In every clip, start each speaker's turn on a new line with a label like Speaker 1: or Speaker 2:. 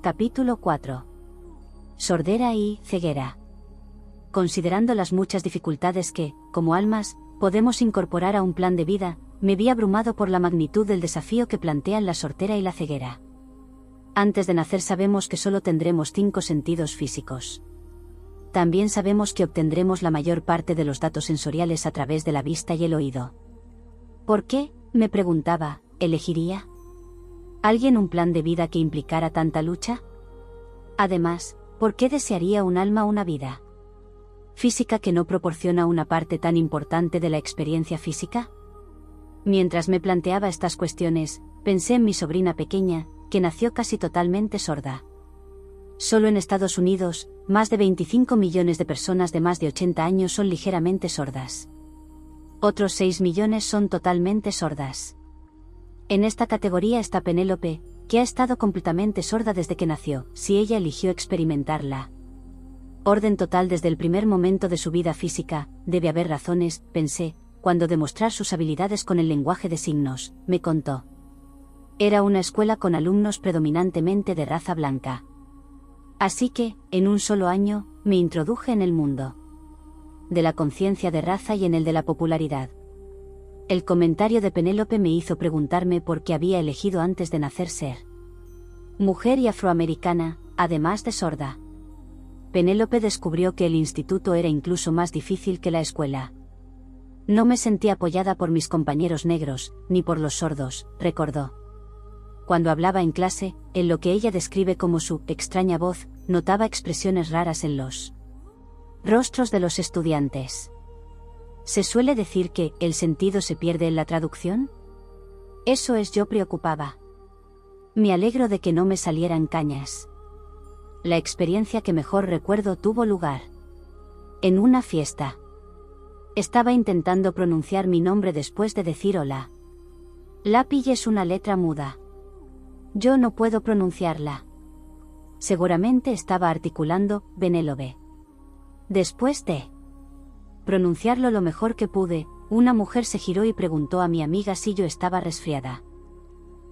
Speaker 1: Capítulo 4. Sordera y ceguera. Considerando las muchas dificultades que, como almas, podemos incorporar a un plan de vida, me vi abrumado por la magnitud del desafío que plantean la sordera y la ceguera. Antes de nacer sabemos que solo tendremos 5 sentidos físicos. También sabemos que obtendremos la mayor parte de los datos sensoriales a través de la vista y el oído. ¿Por qué, me preguntaba, elegiría alguien un plan de vida que implicara tanta lucha? Además, ¿por qué desearía un alma una vida física que no proporciona una parte tan importante de la experiencia física? Mientras me planteaba estas cuestiones, pensé en mi sobrina pequeña, que nació casi totalmente sorda. Solo en Estados Unidos, más de 25 millones de personas de más de 80 años son ligeramente sordas. Otros 6 millones son totalmente sordas. En esta categoría está Penélope, que ha estado completamente sorda desde que nació, si ella eligió experimentarla. Orden total desde el primer momento de su vida física, debe haber razones, pensé, cuando demostrar sus habilidades con el lenguaje de signos, me contó. Era una escuela con alumnos predominantemente de raza blanca. Así que, en un solo año, me introduje en el mundo de la conciencia de raza y en el de la popularidad. El comentario de Penélope me hizo preguntarme por qué había elegido antes de nacer ser mujer y afroamericana, además de sorda. Penélope descubrió que el instituto era incluso más difícil que la escuela. No me sentí apoyada por mis compañeros negros, ni por los sordos, recordó. Cuando hablaba en clase, en lo que ella describe como su extraña voz, notaba expresiones raras en los rostros de los estudiantes. ¿Se suele decir que el sentido se pierde en la traducción? Eso es, yo preocupaba. Me alegro de que no me salieran cañas. La experiencia que mejor recuerdo tuvo lugar en una fiesta. Estaba intentando pronunciar mi nombre después de decir hola. Lápiz es una letra muda. Yo no puedo pronunciarla. Seguramente estaba articulando Penélope. Después de pronunciarlo lo mejor que pude, una mujer se giró y preguntó a mi amiga si yo estaba resfriada.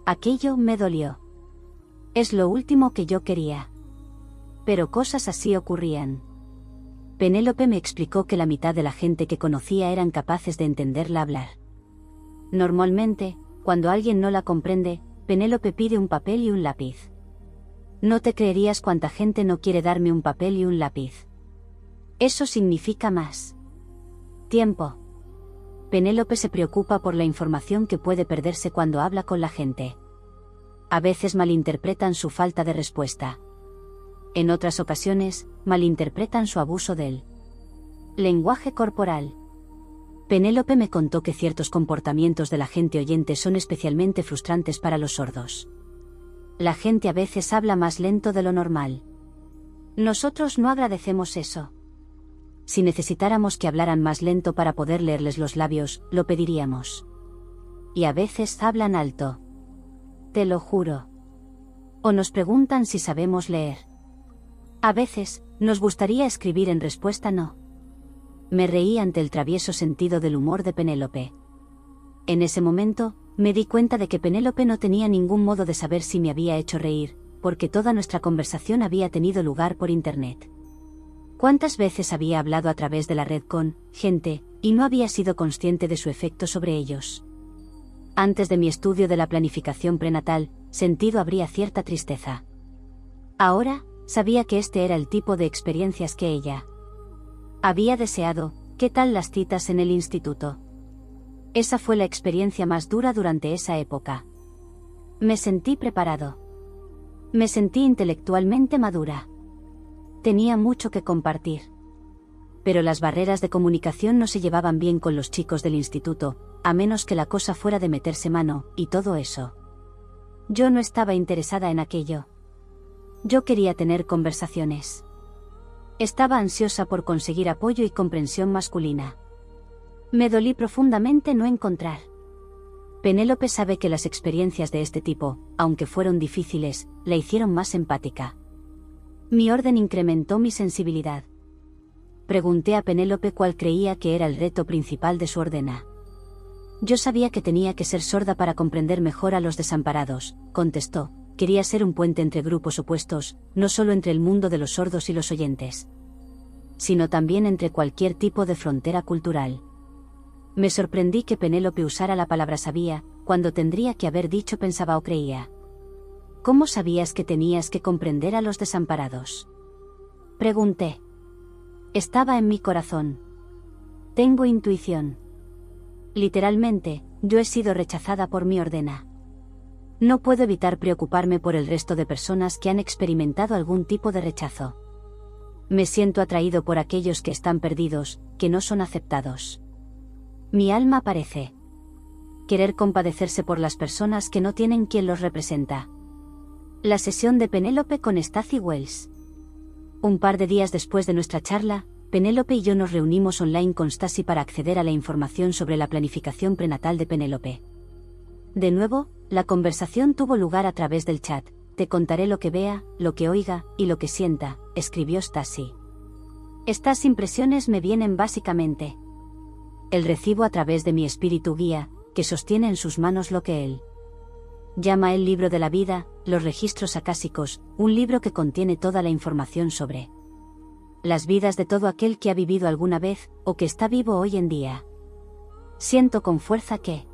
Speaker 1: Aquello me dolió. Es lo último que yo quería. Pero cosas así ocurrían. Penélope me explicó que la mitad de la gente que conocía eran capaces de entenderla hablar. Normalmente, cuando alguien no la comprende, Penélope pide un papel y un lápiz. No te creerías cuánta gente no quiere darme un papel y un lápiz. Eso significa más tiempo. Penélope se preocupa por la información que puede perderse cuando habla con la gente. A veces malinterpretan su falta de respuesta. En otras ocasiones, malinterpretan su abuso del lenguaje corporal. Penélope me contó que ciertos comportamientos de la gente oyente son especialmente frustrantes para los sordos. La gente a veces habla más lento de lo normal. Nosotros no agradecemos eso. Si necesitáramos que hablaran más lento para poder leerles los labios, lo pediríamos. Y a veces hablan alto. Te lo juro. O nos preguntan si sabemos leer. A veces, nos gustaría escribir en respuesta no. Me reí ante el travieso sentido del humor de Penélope. En ese momento, me di cuenta de que Penélope no tenía ningún modo de saber si me había hecho reír, porque toda nuestra conversación había tenido lugar por internet. ¿Cuántas veces había hablado a través de la red con gente, y no había sido consciente de su efecto sobre ellos? Antes de mi estudio de la planificación prenatal, sentido habría cierta tristeza. Ahora, sabía que este era el tipo de experiencias que ella había deseado. ¿Qué tal las citas en el instituto? Esa fue la experiencia más dura durante esa época. Me sentí preparado. Me sentí intelectualmente madura. Tenía mucho que compartir. Pero las barreras de comunicación no se llevaban bien con los chicos del instituto, a menos que la cosa fuera de meterse mano, y todo eso. Yo no estaba interesada en aquello. Yo quería tener conversaciones. Estaba ansiosa por conseguir apoyo y comprensión masculina. Me dolí profundamente no encontrar. Penélope sabe que las experiencias de este tipo, aunque fueron difíciles, la hicieron más empática. Mi orden incrementó mi sensibilidad. Pregunté a Penélope cuál creía que era el reto principal de su ordena. Yo sabía que tenía que ser sorda para comprender mejor a los desamparados, contestó, quería ser un puente entre grupos opuestos, no solo entre el mundo de los sordos y los oyentes, sino también entre cualquier tipo de frontera cultural. Me sorprendí que Penélope usara la palabra sabía, cuando tendría que haber dicho pensaba o creía. ¿Cómo sabías que tenías que comprender a los desamparados? Pregunté. Estaba en mi corazón. Tengo intuición. Literalmente, yo he sido rechazada por mi ordena. No puedo evitar preocuparme por el resto de personas que han experimentado algún tipo de rechazo. Me siento atraído por aquellos que están perdidos, que no son aceptados. Mi alma parece querer compadecerse por las personas que no tienen quien los representa. La sesión de Penélope con Stacey Wells. Un par de días después de nuestra charla, Penélope y yo nos reunimos online con Stacey para acceder a la información sobre la planificación prenatal de Penélope. De nuevo, la conversación tuvo lugar a través del chat. Te contaré lo que vea, lo que oiga y lo que sienta, escribió Stacey. Estas impresiones me vienen básicamente. El recibo a través de mi espíritu guía, que sostiene en sus manos lo que él llama el libro de la vida, los registros acásicos, un libro que contiene toda la información sobre las vidas de todo aquel que ha vivido alguna vez, o que está vivo hoy en día. Siento con fuerza que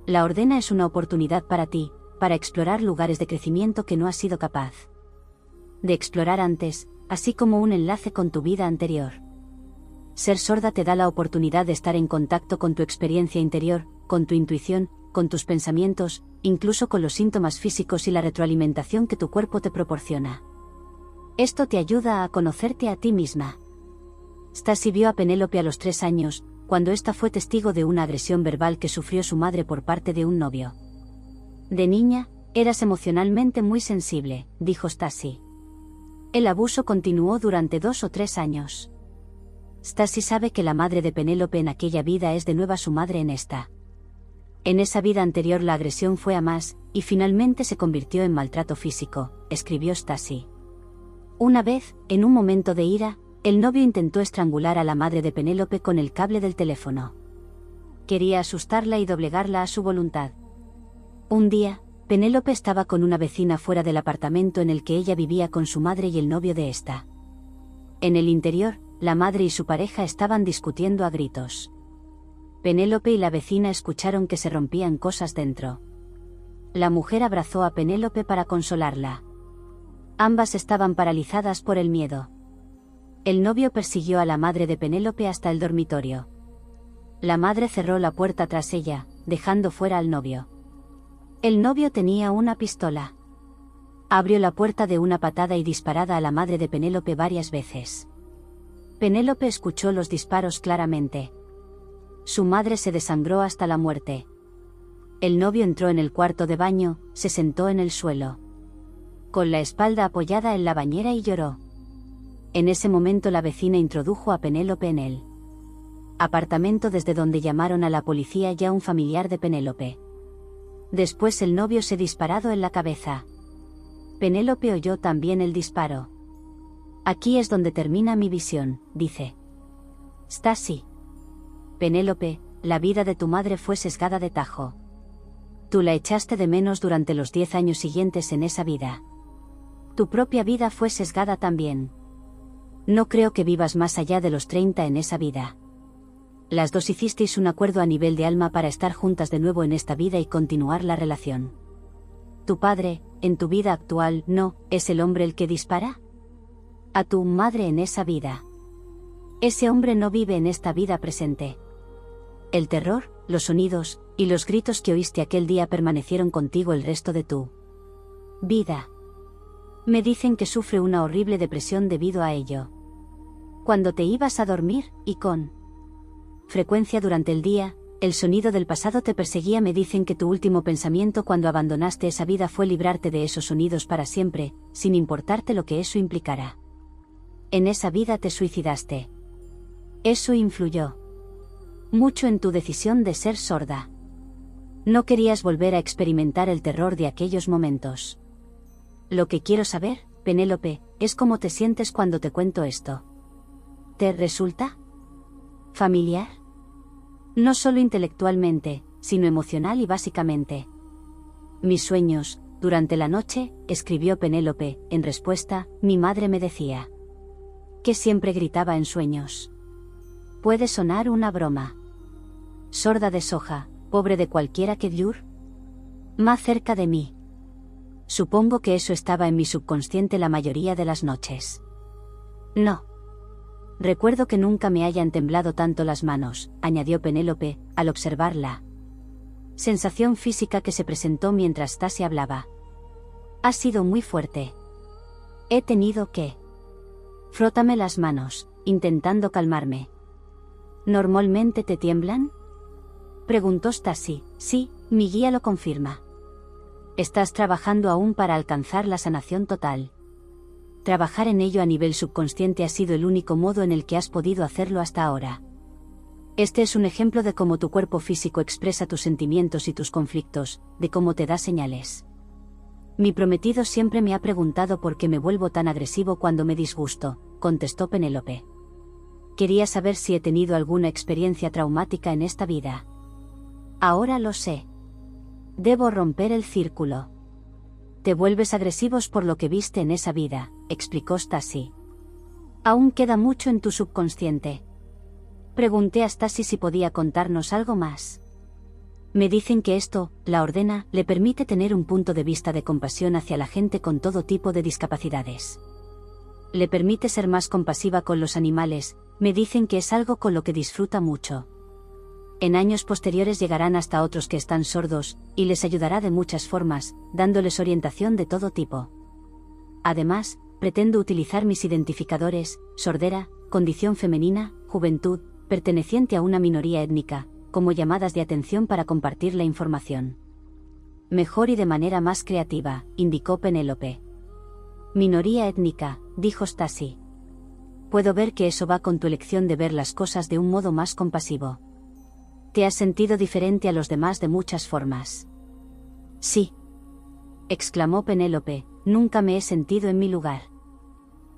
Speaker 1: la ordena es una oportunidad para ti, para explorar lugares de crecimiento que no has sido capaz de explorar antes, así como un enlace con tu vida anterior. Ser sorda te da la oportunidad de estar en contacto con tu experiencia interior, con tu intuición, con tus pensamientos, incluso con los síntomas físicos y la retroalimentación que tu cuerpo te proporciona. Esto te ayuda a conocerte a ti misma. Stacey vio a Penélope a los 3 años, cuando ésta fue testigo de una agresión verbal que sufrió su madre por parte de un novio. De niña, eras emocionalmente muy sensible, dijo Stacey. El abuso continuó durante 2 o 3 años. Stacey sabe que la madre de Penélope en aquella vida es de nuevo su madre en esta. En esa vida anterior la agresión fue a más, y finalmente se convirtió en maltrato físico, escribió Stacey. Una vez, en un momento de ira, el novio intentó estrangular a la madre de Penélope con el cable del teléfono. Quería asustarla y doblegarla a su voluntad. Un día, Penélope estaba con una vecina fuera del apartamento en el que ella vivía con su madre y el novio de esta. En el interior, la madre y su pareja estaban discutiendo a gritos. Penélope y la vecina escucharon que se rompían cosas dentro. La mujer abrazó a Penélope para consolarla. Ambas estaban paralizadas por el miedo. El novio persiguió a la madre de Penélope hasta el dormitorio. La madre cerró la puerta tras ella, dejando fuera al novio. El novio tenía una pistola. Abrió la puerta de una patada y disparada a la madre de Penélope varias veces. Penélope escuchó los disparos claramente. Su madre se desangró hasta la muerte. El novio entró en el cuarto de baño, se sentó en el suelo, con la espalda apoyada en la bañera y lloró. En ese momento la vecina introdujo a Penélope en el apartamento desde donde llamaron a la policía y a un familiar de Penélope. Después el novio se disparado en la cabeza. Penélope oyó también el disparo. Aquí es donde termina mi visión, dice Stacey. Penélope, la vida de tu madre fue sesgada de tajo. Tú la echaste de menos durante los 10 años siguientes en esa vida. Tu propia vida fue sesgada también. No creo que vivas más allá de los 30 en esa vida. Las dos hicisteis un acuerdo a nivel de alma para estar juntas de nuevo en esta vida y continuar la relación. Tu padre, en tu vida actual, ¿no es el hombre el que dispara? A tu madre en esa vida. Ese hombre no vive en esta vida presente. El terror, los sonidos, y los gritos que oíste aquel día permanecieron contigo el resto de tu vida. Me dicen que sufre una horrible depresión debido a ello. Cuando te ibas a dormir, y con frecuencia durante el día, el sonido del pasado te perseguía. Me dicen que tu último pensamiento cuando abandonaste esa vida fue librarte de esos sonidos para siempre, sin importarte lo que eso implicara. En esa vida te suicidaste. Eso influyó mucho en tu decisión de ser sorda. No querías volver a experimentar el terror de aquellos momentos. Lo que quiero saber, Penélope, es cómo te sientes cuando te cuento esto. ¿Te resulta familiar? No solo intelectualmente, sino emocional y básicamente. Mis sueños, Durante la noche, escribió Penélope, en respuesta, mi madre me decía que siempre gritaba en sueños. Puede sonar una broma. Sorda de soja, pobre de cualquiera que llur. Más cerca de mí. Supongo que eso estaba en mi subconsciente la mayoría de las noches. No. Recuerdo que nunca me hayan temblado tanto las manos, añadió Penélope, al observar la sensación física que se presentó mientras Stasi hablaba. Ha sido muy fuerte. He tenido que frótame las manos, intentando calmarme. ¿Normalmente te tiemblan? Preguntó Stasi. Sí, mi guía lo confirma. Estás trabajando aún para alcanzar la sanación total. Trabajar en ello a nivel subconsciente ha sido el único modo en el que has podido hacerlo hasta ahora. Este es un ejemplo de cómo tu cuerpo físico expresa tus sentimientos y tus conflictos, de cómo te da señales. Mi prometido siempre me ha preguntado por qué me vuelvo tan agresivo cuando me disgusto, contestó Penélope. Quería saber si he tenido alguna experiencia traumática en esta vida. Ahora lo sé. Debo romper el círculo. Te vuelves agresivos por lo que viste en esa vida, explicó Stasi. Aún queda mucho en tu subconsciente. Pregunté a Stasi si podía contarnos algo más. Me dicen que esto, la ordena, le permite tener un punto de vista de compasión hacia la gente con todo tipo de discapacidades. Le permite ser más compasiva con los animales, me dicen que es algo con lo que disfruta mucho. En años posteriores llegarán hasta otros que están sordos, y les ayudará de muchas formas, dándoles orientación de todo tipo. Además, pretendo utilizar mis identificadores, sordera, condición femenina, juventud, perteneciente a una minoría étnica, como llamadas de atención para compartir la información. Mejor y de manera más creativa, indicó Penélope. Minoría étnica, dijo Stasi. Puedo ver que eso va con tu elección de ver las cosas de un modo más compasivo. Te has sentido diferente a los demás de muchas formas. Sí. Exclamó Penélope, nunca me he sentido en mi lugar.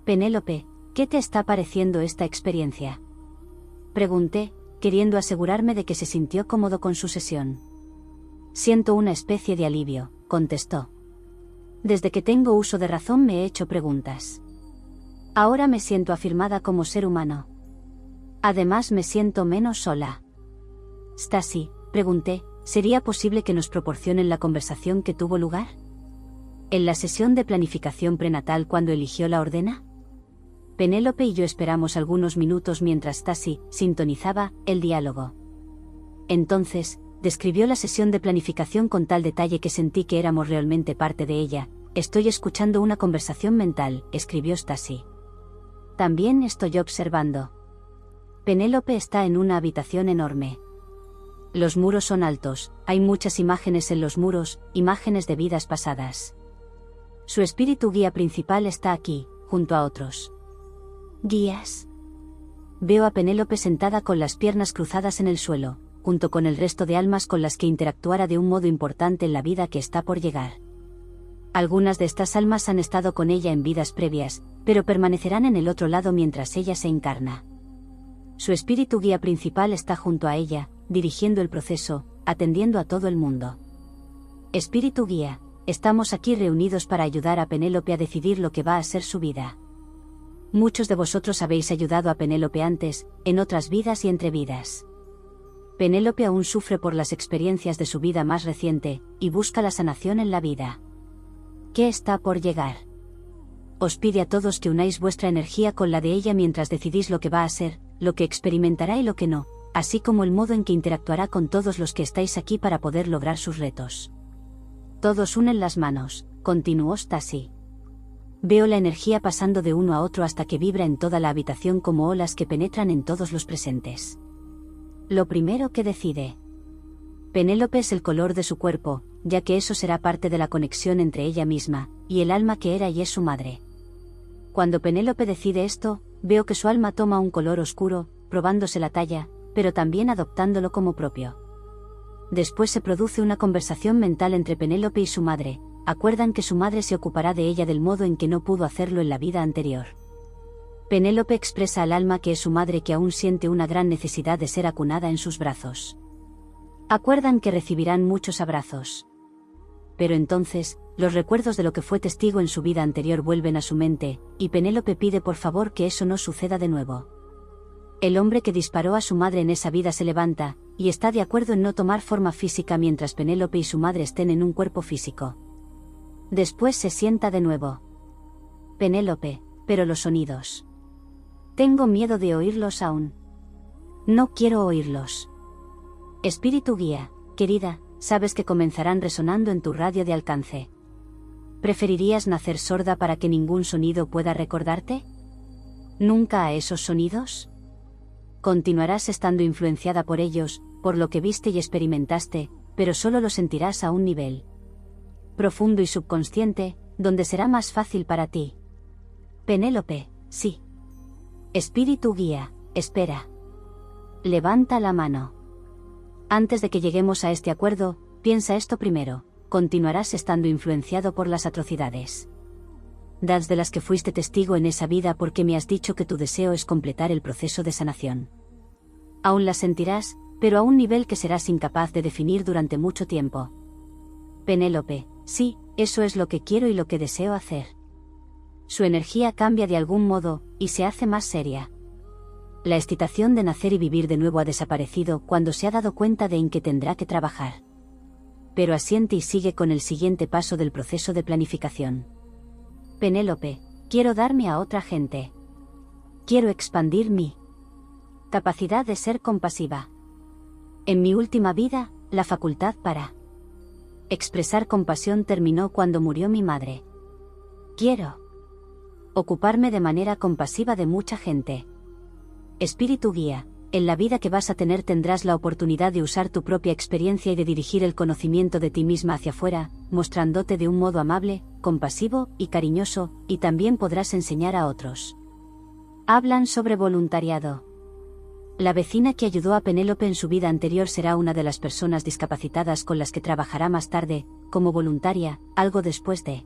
Speaker 1: Penélope, ¿qué te está pareciendo esta experiencia? Pregunté, queriendo asegurarme de que se sintió cómodo con su sesión. Siento una especie de alivio, contestó. Desde que tengo uso de razón me he hecho preguntas. Ahora me siento afirmada como ser humano. Además me siento menos sola. Stasi, pregunté, ¿sería posible que nos proporcionen la conversación que tuvo lugar? ¿En la sesión de planificación prenatal cuando eligió la ordena? Penélope y yo esperamos algunos minutos mientras Stasi sintonizaba el diálogo. Entonces, describió la sesión de planificación con tal detalle que sentí que éramos realmente parte de ella. Estoy escuchando una conversación mental, escribió Stasi. También estoy observando. Penélope está en una habitación enorme. Los muros son altos, hay muchas imágenes en los muros, imágenes de vidas pasadas. Su espíritu guía principal está aquí, junto a otros guías. Veo a Penélope sentada con las piernas cruzadas en el suelo, junto con el resto de almas con las que interactuará de un modo importante en la vida que está por llegar. Algunas de estas almas han estado con ella en vidas previas, pero permanecerán en el otro lado mientras ella se encarna. Su espíritu guía principal está junto a ella, dirigiendo el proceso, atendiendo a todo el mundo. Espíritu guía, estamos aquí reunidos para ayudar a Penélope a decidir lo que va a ser su vida. Muchos de vosotros habéis ayudado a Penélope antes, en otras vidas y entre vidas. Penélope aún sufre por las experiencias de su vida más reciente, y busca la sanación en la vida. ¿Qué está por llegar? Os pide a todos que unáis vuestra energía con la de ella mientras decidís lo que va a ser, lo que experimentará y lo que no, así como el modo en que interactuará con todos los que estáis aquí para poder lograr sus retos. Todos unen las manos, continuó Stasi. Veo la energía pasando de uno a otro hasta que vibra en toda la habitación como olas que penetran en todos los presentes. Lo primero que decide. Penélope es el color de su cuerpo, ya que eso será parte de la conexión entre ella misma, y el alma que era y es su madre. Cuando Penélope decide esto, veo que su alma toma un color oscuro, probándose la talla, pero también adoptándolo como propio. Después se produce una conversación mental entre Penélope y su madre, acuerdan que su madre se ocupará de ella del modo en que no pudo hacerlo en la vida anterior. Penélope expresa al alma que es su madre que aún siente una gran necesidad de ser acunada en sus brazos. Acuerdan que recibirán muchos abrazos. pero entonces, los recuerdos de lo que fue testigo en su vida anterior vuelven a su mente, y Penélope pide por favor que eso no suceda de nuevo. El hombre que disparó a su madre en esa vida se levanta, y está de acuerdo en no tomar forma física mientras Penélope y su madre estén en un cuerpo físico. Después se sienta de nuevo. Penélope, pero los sonidos. Tengo miedo de oírlos aún. No quiero oírlos. Espíritu guía, querida, sabes que comenzarán resonando en tu radio de alcance. ¿Preferirías nacer sorda para que ningún sonido pueda recordarte? ¿Nunca a esos sonidos? Continuarás estando influenciada por ellos, por lo que viste y experimentaste, pero solo lo sentirás a un nivel profundo y subconsciente, donde será más fácil para ti. Penélope, sí. Espíritu guía, espera. Levanta la mano. Antes de que lleguemos a este acuerdo, piensa esto primero, continuarás estando influenciado por las atrocidades de las que fuiste testigo en esa vida porque me has dicho que tu deseo es completar el proceso de sanación. Aún las sentirás, pero a un nivel que serás incapaz de definir durante mucho tiempo. Penélope, sí, eso es lo que quiero y lo que deseo hacer. Su energía cambia de algún modo, y se hace más seria. La excitación de nacer y vivir de nuevo ha desaparecido cuando se ha dado cuenta de en que tendrá que trabajar. Pero asiente y sigue con el siguiente paso del proceso de planificación. Penélope, quiero darme a otra gente. Quiero expandir mi capacidad de ser compasiva. En mi última vida, la facultad para expresar compasión terminó cuando murió mi madre. Quiero ocuparme de manera compasiva de mucha gente. Espíritu guía, en la vida que vas a tener tendrás la oportunidad de usar tu propia experiencia y de dirigir el conocimiento de ti misma hacia afuera, mostrándote de un modo amable, compasivo y cariñoso, y también podrás enseñar a otros. Hablan sobre voluntariado. La vecina que ayudó a Penélope en su vida anterior será una de las personas discapacitadas con las que trabajará más tarde, como voluntaria, algo después de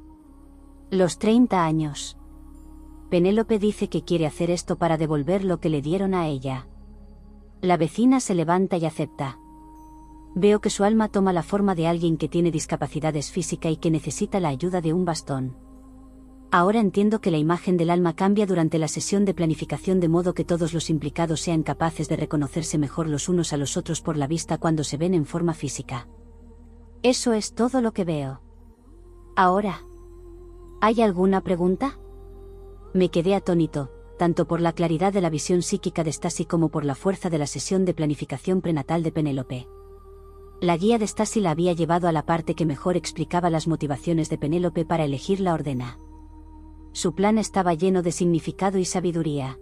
Speaker 1: los 30 años. Penélope dice que quiere hacer esto para devolver lo que le dieron a ella. La vecina se levanta y acepta. Veo que su alma toma la forma de alguien que tiene discapacidades físicas y que necesita la ayuda de un bastón. Ahora entiendo que la imagen del alma cambia durante la sesión de planificación de modo que todos los implicados sean capaces de reconocerse mejor los unos a los otros por la vista cuando se ven en forma física. Eso es todo lo que veo. Ahora, ¿hay alguna pregunta? Me quedé atónito, tanto por la claridad de la visión psíquica de Stasi como por la fuerza de la sesión de planificación prenatal de Penélope. La guía de Stasi la había llevado a la parte que mejor explicaba las motivaciones de Penélope para elegir la ordena. Su plan estaba lleno de significado y sabiduría.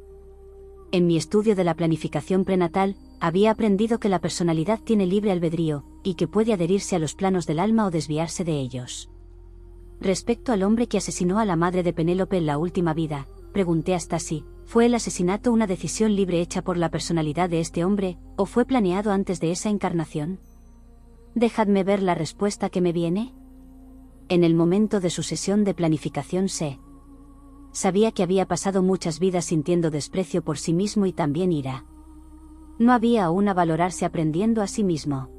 Speaker 1: En mi estudio de la planificación prenatal, había aprendido que la personalidad tiene libre albedrío, y que puede adherirse a los planos del alma o desviarse de ellos. Respecto al hombre que asesinó a la madre de Penélope en la última vida, pregunté a Stasi, ¿fue el asesinato una decisión libre hecha por la personalidad de este hombre, o fue planeado antes de esa encarnación? Dejadme ver la respuesta que me viene. En el momento de su sesión de planificación sabía que había pasado muchas vidas sintiendo desprecio por sí mismo y también ira. No había aún a valorarse aprendiendo a sí mismo.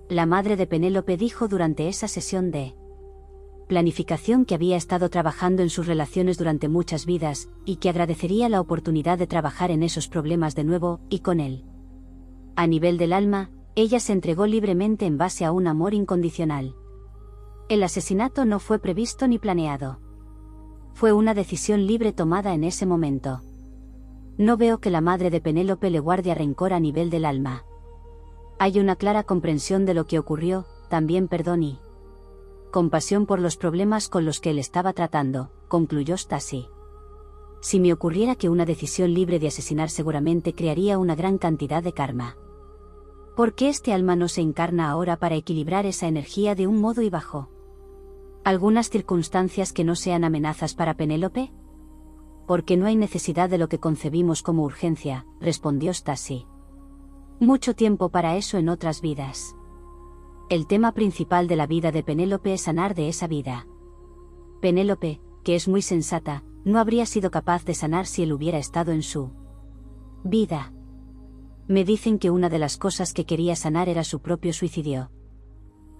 Speaker 1: La madre de Penélope dijo durante esa sesión de planificación que había estado trabajando en sus relaciones durante muchas vidas, y que agradecería la oportunidad de trabajar en esos problemas de nuevo, y con él. A nivel del alma, ella se entregó libremente en base a un amor incondicional. El asesinato no fue previsto ni planeado. Fue una decisión libre tomada en ese momento. No veo que la madre de Penélope le guarde rencor a nivel del alma. Hay una clara comprensión de lo que ocurrió, también perdón y compasión por los problemas con los que él estaba tratando, concluyó Stasi. Si me ocurriera que una decisión libre de asesinar seguramente crearía una gran cantidad de karma. ¿Por qué este alma no se encarna ahora para equilibrar esa energía de un modo y bajo? ¿Algunas circunstancias que no sean amenazas para Penélope? Porque no hay necesidad de lo que concebimos como urgencia, respondió Stasi. Mucho tiempo para eso en otras vidas. El tema principal de la vida de Penélope es sanar de esa vida. Penélope, que es muy sensata, no habría sido capaz de sanar si él hubiera estado en su vida. Me dicen que una de las cosas que quería sanar era su propio suicidio.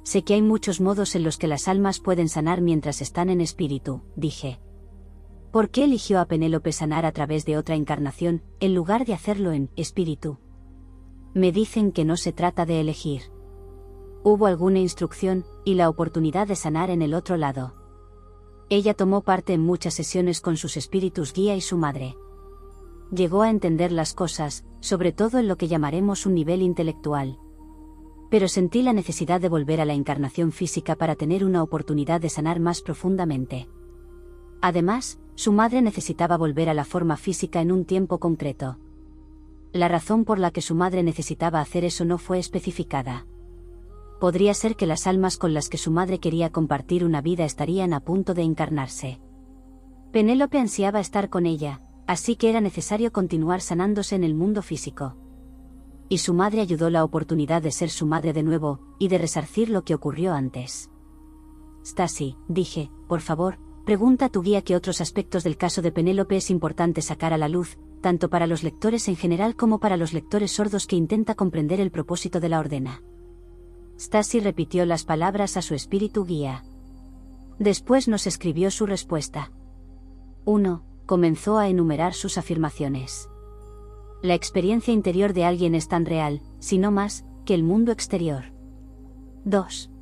Speaker 1: Sé que hay muchos modos en los que las almas pueden sanar mientras están en espíritu, dije. ¿Por qué eligió a Penélope sanar a través de otra encarnación, en lugar de hacerlo en espíritu? Me dicen que no se trata de elegir. Hubo alguna instrucción, y la oportunidad de sanar en el otro lado. Ella tomó parte en muchas sesiones con sus espíritus guía y su madre. Llegó a entender las cosas, sobre todo en lo que llamaremos un nivel intelectual. Pero sentí la necesidad de volver a la encarnación física para tener una oportunidad de sanar más profundamente. Además, su madre necesitaba volver a la forma física en un tiempo concreto. La razón por la que su madre necesitaba hacer eso no fue especificada. Podría ser que las almas con las que su madre quería compartir una vida estarían a punto de encarnarse. Penélope ansiaba estar con ella, así que era necesario continuar sanándose en el mundo físico. Y su madre ayudó la oportunidad de ser su madre de nuevo, y de resarcir lo que ocurrió antes. Stasi, dije, por favor, pregunta a tu guía qué otros aspectos del caso de Penélope es importante sacar a la luz, tanto para los lectores en general como para los lectores sordos que intenta comprender el propósito de la ordena. Stasi repitió las palabras a su espíritu guía. Después nos escribió su respuesta. 1. Comenzó a enumerar sus afirmaciones. La experiencia interior de alguien es tan real, si no más, que el mundo exterior. 2.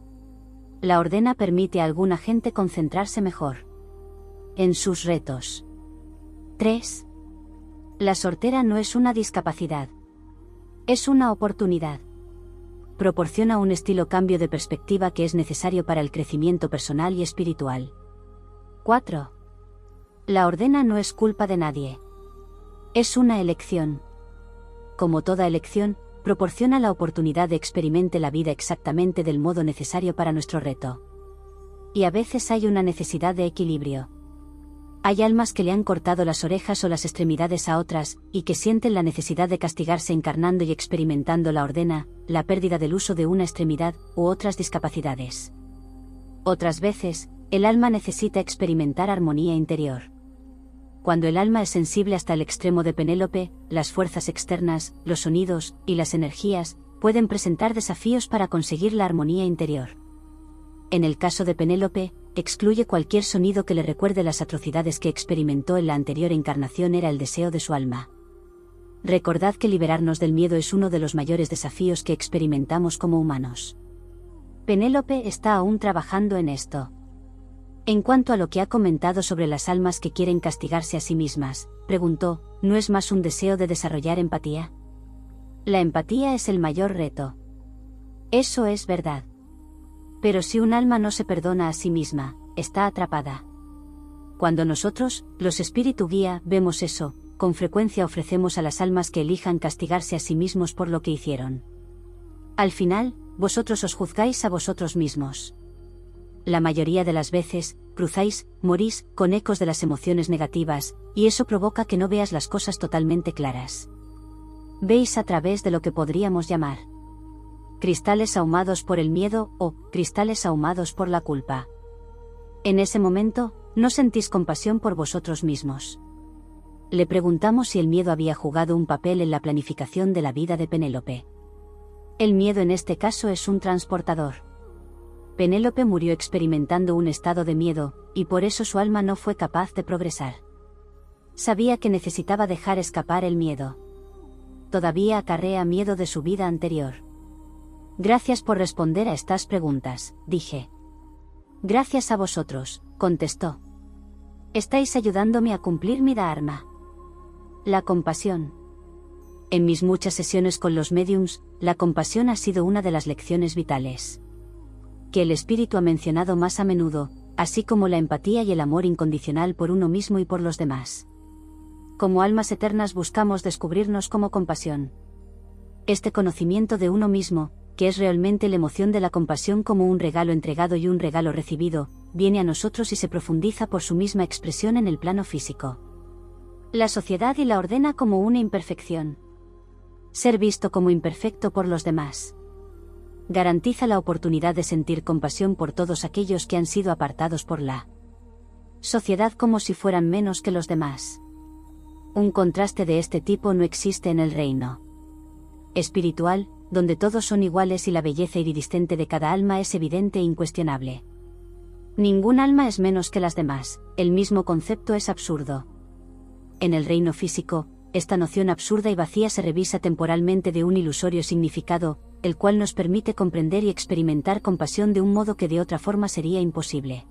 Speaker 1: La ordena permite a alguna gente concentrarse mejor en sus retos. 3. La sordera no es una discapacidad. Es una oportunidad. Proporciona un estilo cambio de perspectiva que es necesario para el crecimiento personal y espiritual. 4. La ordena no es culpa de nadie. Es una elección. Como toda elección, proporciona la oportunidad de experimente la vida exactamente del modo necesario para nuestro reto. Y a veces hay una necesidad de equilibrio. Hay almas que le han cortado las orejas o las extremidades a otras, y que sienten la necesidad de castigarse encarnando y experimentando la ordena, la pérdida del uso de una extremidad, u otras discapacidades. Otras veces, el alma necesita experimentar armonía interior. Cuando el alma es sensible hasta el extremo de Penélope, las fuerzas externas, los sonidos, y las energías, pueden presentar desafíos para conseguir la armonía interior. En el caso de Penélope, excluye cualquier sonido que le recuerde las atrocidades que experimentó en la anterior encarnación era el deseo de su alma. Recordad que liberarnos del miedo es uno de los mayores desafíos que experimentamos como humanos. Penélope está aún trabajando en esto. En cuanto a lo que ha comentado sobre las almas que quieren castigarse a sí mismas, preguntó, ¿no es más un deseo de desarrollar empatía? La empatía es el mayor reto. Eso es verdad. Pero si un alma no se perdona a sí misma, está atrapada. Cuando nosotros, los espíritu guía, vemos eso, con frecuencia ofrecemos a las almas que elijan castigarse a sí mismos por lo que hicieron. Al final, vosotros os juzgáis a vosotros mismos. La mayoría de las veces, cruzáis, morís, con ecos de las emociones negativas, y eso provoca que no veas las cosas totalmente claras. Veis a través de lo que podríamos llamar cristales ahumados por el miedo, o cristales ahumados por la culpa. En ese momento, no sentís compasión por vosotros mismos. Le preguntamos si el miedo había jugado un papel en la planificación de la vida de Penélope. El miedo en este caso es un transportador. Penélope murió experimentando un estado de miedo, y por eso su alma no fue capaz de progresar. Sabía que necesitaba dejar escapar el miedo. Todavía acarrea miedo de su vida anterior. Gracias por responder a estas preguntas, dije. Gracias a vosotros, contestó. Estáis ayudándome a cumplir mi dharma. La compasión. En mis muchas sesiones con los médiums, la compasión ha sido una de las lecciones vitales que el espíritu ha mencionado más a menudo, así como la empatía y el amor incondicional por uno mismo y por los demás. Como almas eternas buscamos descubrirnos como compasión. Este conocimiento de uno mismo, que es realmente la emoción de la compasión como un regalo entregado y un regalo recibido, viene a nosotros y se profundiza por su misma expresión en el plano físico. La sociedad y la ordena como una imperfección. Ser visto como imperfecto por los demás. Garantiza la oportunidad de sentir compasión por todos aquellos que han sido apartados por la sociedad como si fueran menos que los demás. Un contraste de este tipo no existe en el reino espiritual, donde todos son iguales y la belleza iridiscente de cada alma es evidente e incuestionable. Ningún alma es menos que las demás, el mismo concepto es absurdo. En el reino físico, esta noción absurda y vacía se revisa temporalmente de un ilusorio significado, el cual nos permite comprender y experimentar compasión de un modo que de otra forma sería imposible.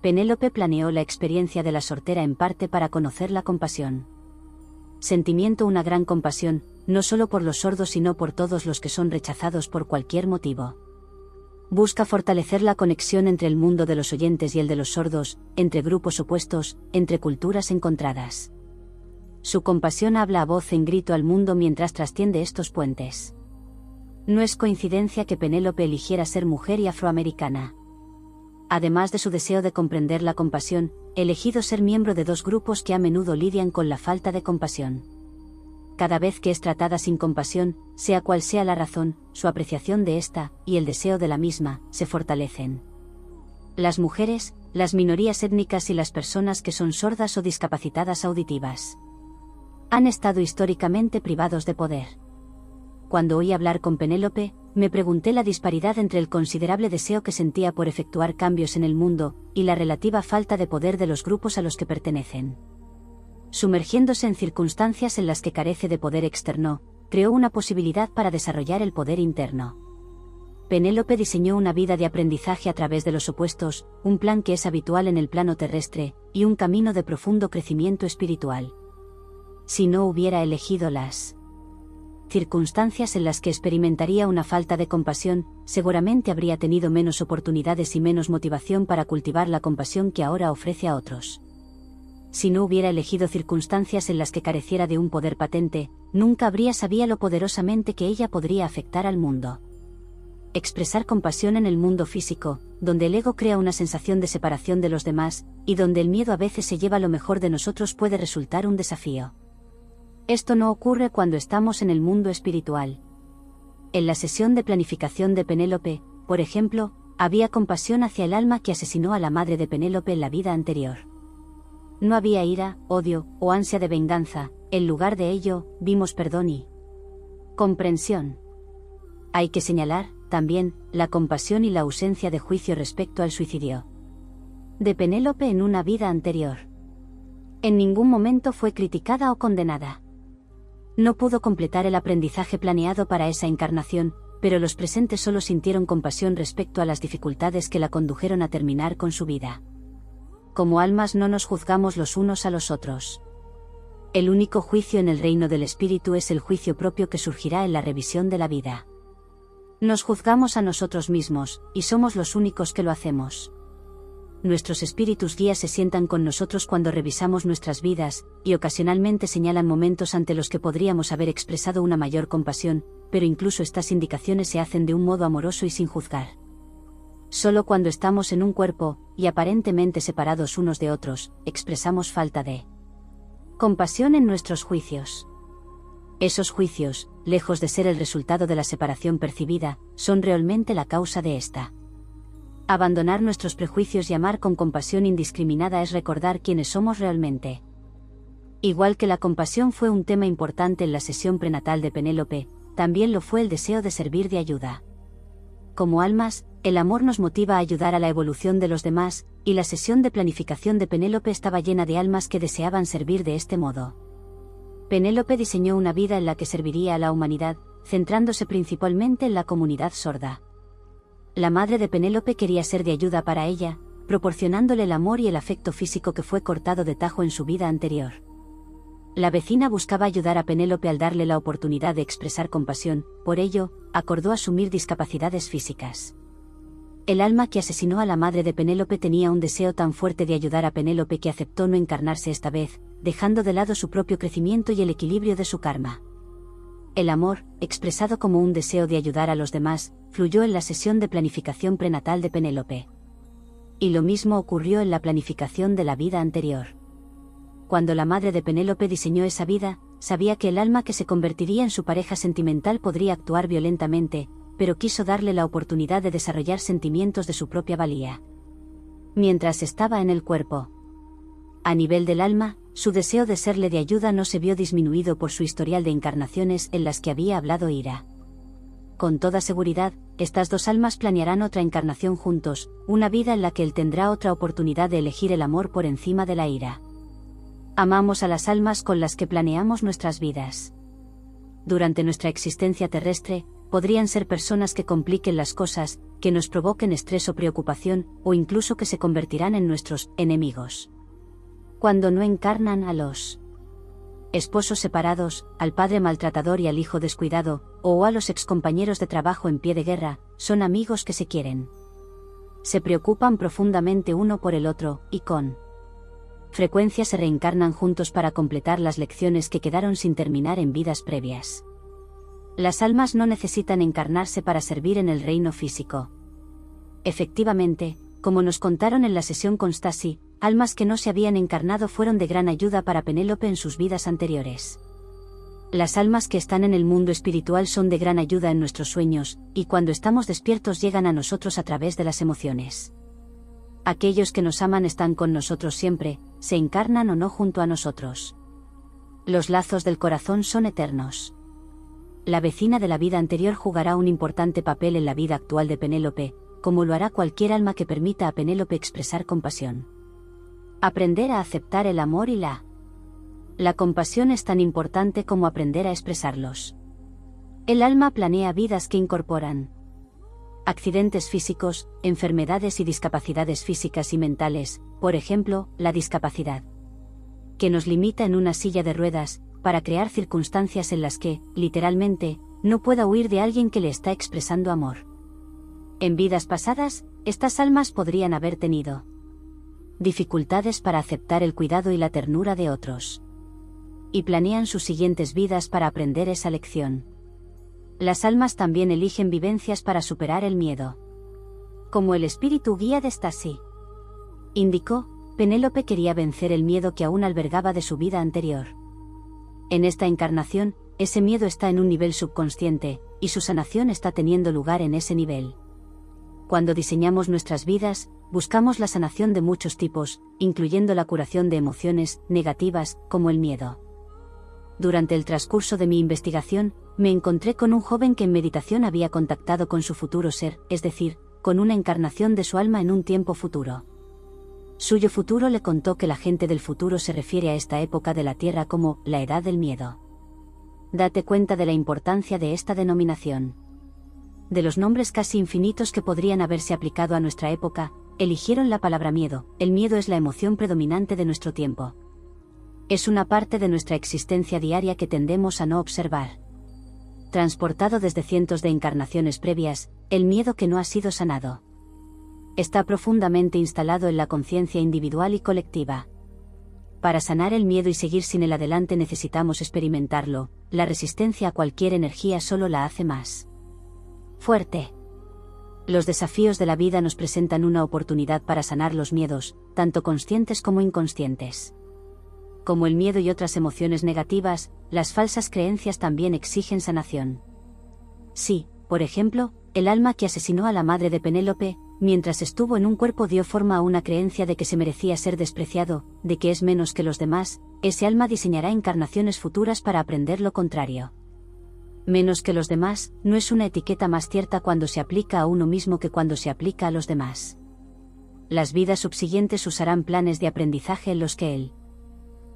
Speaker 1: Penélope planeó la experiencia de la soltera en parte para conocer la compasión. Sentimiento una gran compasión, no solo por los sordos sino por todos los que son rechazados por cualquier motivo. Busca fortalecer la conexión entre el mundo de los oyentes y el de los sordos, entre grupos opuestos, entre culturas encontradas. Su compasión habla a voz en grito al mundo mientras trasciende estos puentes. No es coincidencia que Penélope eligiera ser mujer y afroamericana. Además de su deseo de comprender la compasión, elegido ser miembro de dos grupos que a menudo lidian con la falta de compasión. Cada vez que es tratada sin compasión, sea cual sea la razón, su apreciación de esta, y el deseo de la misma, se fortalecen. Las mujeres, las minorías étnicas y las personas que son sordas o discapacitadas auditivas han estado históricamente privados de poder. Cuando oí hablar con Penélope, me pregunté la disparidad entre el considerable deseo que sentía por efectuar cambios en el mundo, y la relativa falta de poder de los grupos a los que pertenecen. Sumergiéndose en circunstancias en las que carece de poder externo, creó una posibilidad para desarrollar el poder interno. Penélope diseñó una vida de aprendizaje a través de los opuestos, un plan que es habitual en el plano terrestre, y un camino de profundo crecimiento espiritual. Si no hubiera elegido las circunstancias en las que experimentaría una falta de compasión, seguramente habría tenido menos oportunidades y menos motivación para cultivar la compasión que ahora ofrece a otros. Si no hubiera elegido circunstancias en las que careciera de un poder patente, nunca habría sabido lo poderosamente que ella podría afectar al mundo. Expresar compasión en el mundo físico, donde el ego crea una sensación de separación de los demás, y donde el miedo a veces se lleva lo mejor de nosotros puede resultar un desafío. Esto no ocurre cuando estamos en el mundo espiritual. En la sesión de planificación de Penélope, por ejemplo, había compasión hacia el alma que asesinó a la madre de Penélope en la vida anterior. No había ira, odio, o ansia de venganza, en lugar de ello, vimos perdón y comprensión. Hay que señalar, también, la compasión y la ausencia de juicio respecto al suicidio de Penélope en una vida anterior. En ningún momento fue criticada o condenada. No pudo completar el aprendizaje planeado para esa encarnación, pero los presentes solo sintieron compasión respecto a las dificultades que la condujeron a terminar con su vida. Como almas no nos juzgamos los unos a los otros. El único juicio en el reino del espíritu es el juicio propio que surgirá en la revisión de la vida. Nos juzgamos a nosotros mismos, y somos los únicos que lo hacemos. Nuestros espíritus guías se sientan con nosotros cuando revisamos nuestras vidas, y ocasionalmente señalan momentos ante los que podríamos haber expresado una mayor compasión, pero incluso estas indicaciones se hacen de un modo amoroso y sin juzgar. Solo cuando estamos en un cuerpo, y aparentemente separados unos de otros, expresamos falta de compasión en nuestros juicios. Esos juicios, lejos de ser el resultado de la separación percibida, son realmente la causa de esta. Abandonar nuestros prejuicios y amar con compasión indiscriminada es recordar quiénes somos realmente. Igual que la compasión fue un tema importante en la sesión prenatal de Penélope, también lo fue el deseo de servir de ayuda. Como almas, el amor nos motiva a ayudar a la evolución de los demás, y la sesión de planificación de Penélope estaba llena de almas que deseaban servir de este modo. Penélope diseñó una vida en la que serviría a la humanidad, centrándose principalmente en la comunidad sorda. La madre de Penélope quería ser de ayuda para ella, proporcionándole el amor y el afecto físico que fue cortado de tajo en su vida anterior. La vecina buscaba ayudar a Penélope al darle la oportunidad de expresar compasión, por ello, acordó asumir discapacidades físicas. El alma que asesinó a la madre de Penélope tenía un deseo tan fuerte de ayudar a Penélope que aceptó no encarnarse esta vez, dejando de lado su propio crecimiento y el equilibrio de su karma. El amor, expresado como un deseo de ayudar a los demás, fluyó en la sesión de planificación prenatal de Penélope. Y lo mismo ocurrió en la planificación de la vida anterior. Cuando la madre de Penélope diseñó esa vida, sabía que el alma que se convertiría en su pareja sentimental podría actuar violentamente, pero quiso darle la oportunidad de desarrollar sentimientos de su propia valía. Mientras estaba en el cuerpo. A nivel del alma, su deseo de serle de ayuda no se vio disminuido por su historial de encarnaciones en las que había hablado ira. Con toda seguridad, estas dos almas planearán otra encarnación juntos, una vida en la que él tendrá otra oportunidad de elegir el amor por encima de la ira. Amamos a las almas con las que planeamos nuestras vidas. Durante nuestra existencia terrestre, podrían ser personas que compliquen las cosas, que nos provoquen estrés o preocupación, o incluso que se convertirán en nuestros enemigos. Cuando no encarnan a los esposos separados, al padre maltratador y al hijo descuidado, o a los excompañeros de trabajo en pie de guerra, son amigos que se quieren. Se preocupan profundamente uno por el otro, y con frecuencia se reencarnan juntos para completar las lecciones que quedaron sin terminar en vidas previas. Las almas no necesitan encarnarse para servir en el reino físico. Efectivamente, como nos contaron en la sesión con Stasi, almas que no se habían encarnado fueron de gran ayuda para Penélope en sus vidas anteriores. Las almas que están en el mundo espiritual son de gran ayuda en nuestros sueños, y cuando estamos despiertos llegan a nosotros a través de las emociones. Aquellos que nos aman están con nosotros siempre, se encarnan o no junto a nosotros. Los lazos del corazón son eternos. La vecina de la vida anterior jugará un importante papel en la vida actual de Penélope, como lo hará cualquier alma que permita a Penélope expresar compasión. Aprender a aceptar el amor y la compasión es tan importante como aprender a expresarlos. El alma planea vidas que incorporan accidentes físicos, enfermedades y discapacidades físicas y mentales, por ejemplo, la discapacidad que nos limita en una silla de ruedas, para crear circunstancias en las que, literalmente, no pueda huir de alguien que le está expresando amor. En vidas pasadas, estas almas podrían haber tenido dificultades para aceptar el cuidado y la ternura de otros. Y planean sus siguientes vidas para aprender esa lección. Las almas también eligen vivencias para superar el miedo. Como el espíritu guía de Stasi indicó, Penélope quería vencer el miedo que aún albergaba de su vida anterior. En esta encarnación, ese miedo está en un nivel subconsciente, y su sanación está teniendo lugar en ese nivel. Cuando diseñamos nuestras vidas, buscamos la sanación de muchos tipos, incluyendo la curación de emociones negativas, como el miedo. Durante el transcurso de mi investigación, me encontré con un joven que en meditación había contactado con su futuro ser, es decir, con una encarnación de su alma en un tiempo futuro. Su yo futuro le contó que la gente del futuro se refiere a esta época de la Tierra como la edad del miedo. Date cuenta de la importancia de esta denominación. De los nombres casi infinitos que podrían haberse aplicado a nuestra época, eligieron la palabra miedo. El miedo es la emoción predominante de nuestro tiempo. Es una parte de nuestra existencia diaria que tendemos a no observar. Transportado desde cientos de encarnaciones previas, el miedo que no ha sido sanado está profundamente instalado en la conciencia individual y colectiva. Para sanar el miedo y seguir sin él adelante necesitamos experimentarlo. La resistencia a cualquier energía solo la hace más fuerte. Los desafíos de la vida nos presentan una oportunidad para sanar los miedos, tanto conscientes como inconscientes. Como el miedo y otras emociones negativas, las falsas creencias también exigen sanación. Sí, por ejemplo, el alma que asesinó a la madre de Penélope, mientras estuvo en un cuerpo dio forma a una creencia de que se merecía ser despreciado, de que es menos que los demás. Ese alma diseñará encarnaciones futuras para aprender lo contrario. Menos que los demás, no es una etiqueta más cierta cuando se aplica a uno mismo que cuando se aplica a los demás. Las vidas subsiguientes usarán planes de aprendizaje en los que el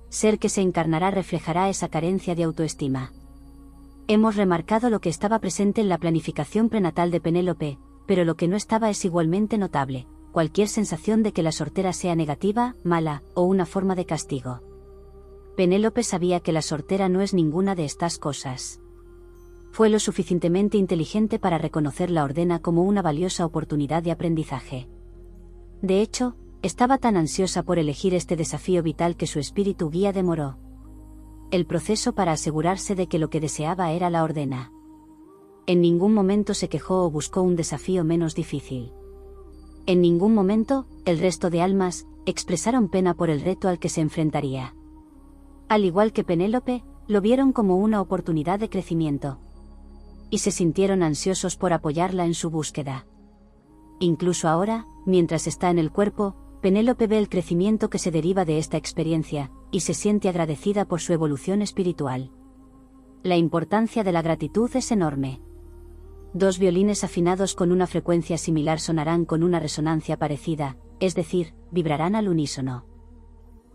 Speaker 1: ser que se encarnará reflejará esa carencia de autoestima. Hemos remarcado lo que estaba presente en la planificación prenatal de Penélope, pero lo que no estaba es igualmente notable: cualquier sensación de que la sortera sea negativa, mala, o una forma de castigo. Penélope sabía que la sortera no es ninguna de estas cosas. Fue lo suficientemente inteligente para reconocer la ordena como una valiosa oportunidad de aprendizaje. De hecho, estaba tan ansiosa por elegir este desafío vital que su espíritu guía demoró el proceso para asegurarse de que lo que deseaba era la ordena. En ningún momento se quejó o buscó un desafío menos difícil. En ningún momento, el resto de almas expresaron pena por el reto al que se enfrentaría. Al igual que Penélope, lo vieron como una oportunidad de crecimiento. Y se sintieron ansiosos por apoyarla en su búsqueda. Incluso ahora, mientras está en el cuerpo, Penélope ve el crecimiento que se deriva de esta experiencia, y se siente agradecida por su evolución espiritual. La importancia de la gratitud es enorme. Dos violines afinados con una frecuencia similar sonarán con una resonancia parecida, es decir, vibrarán al unísono.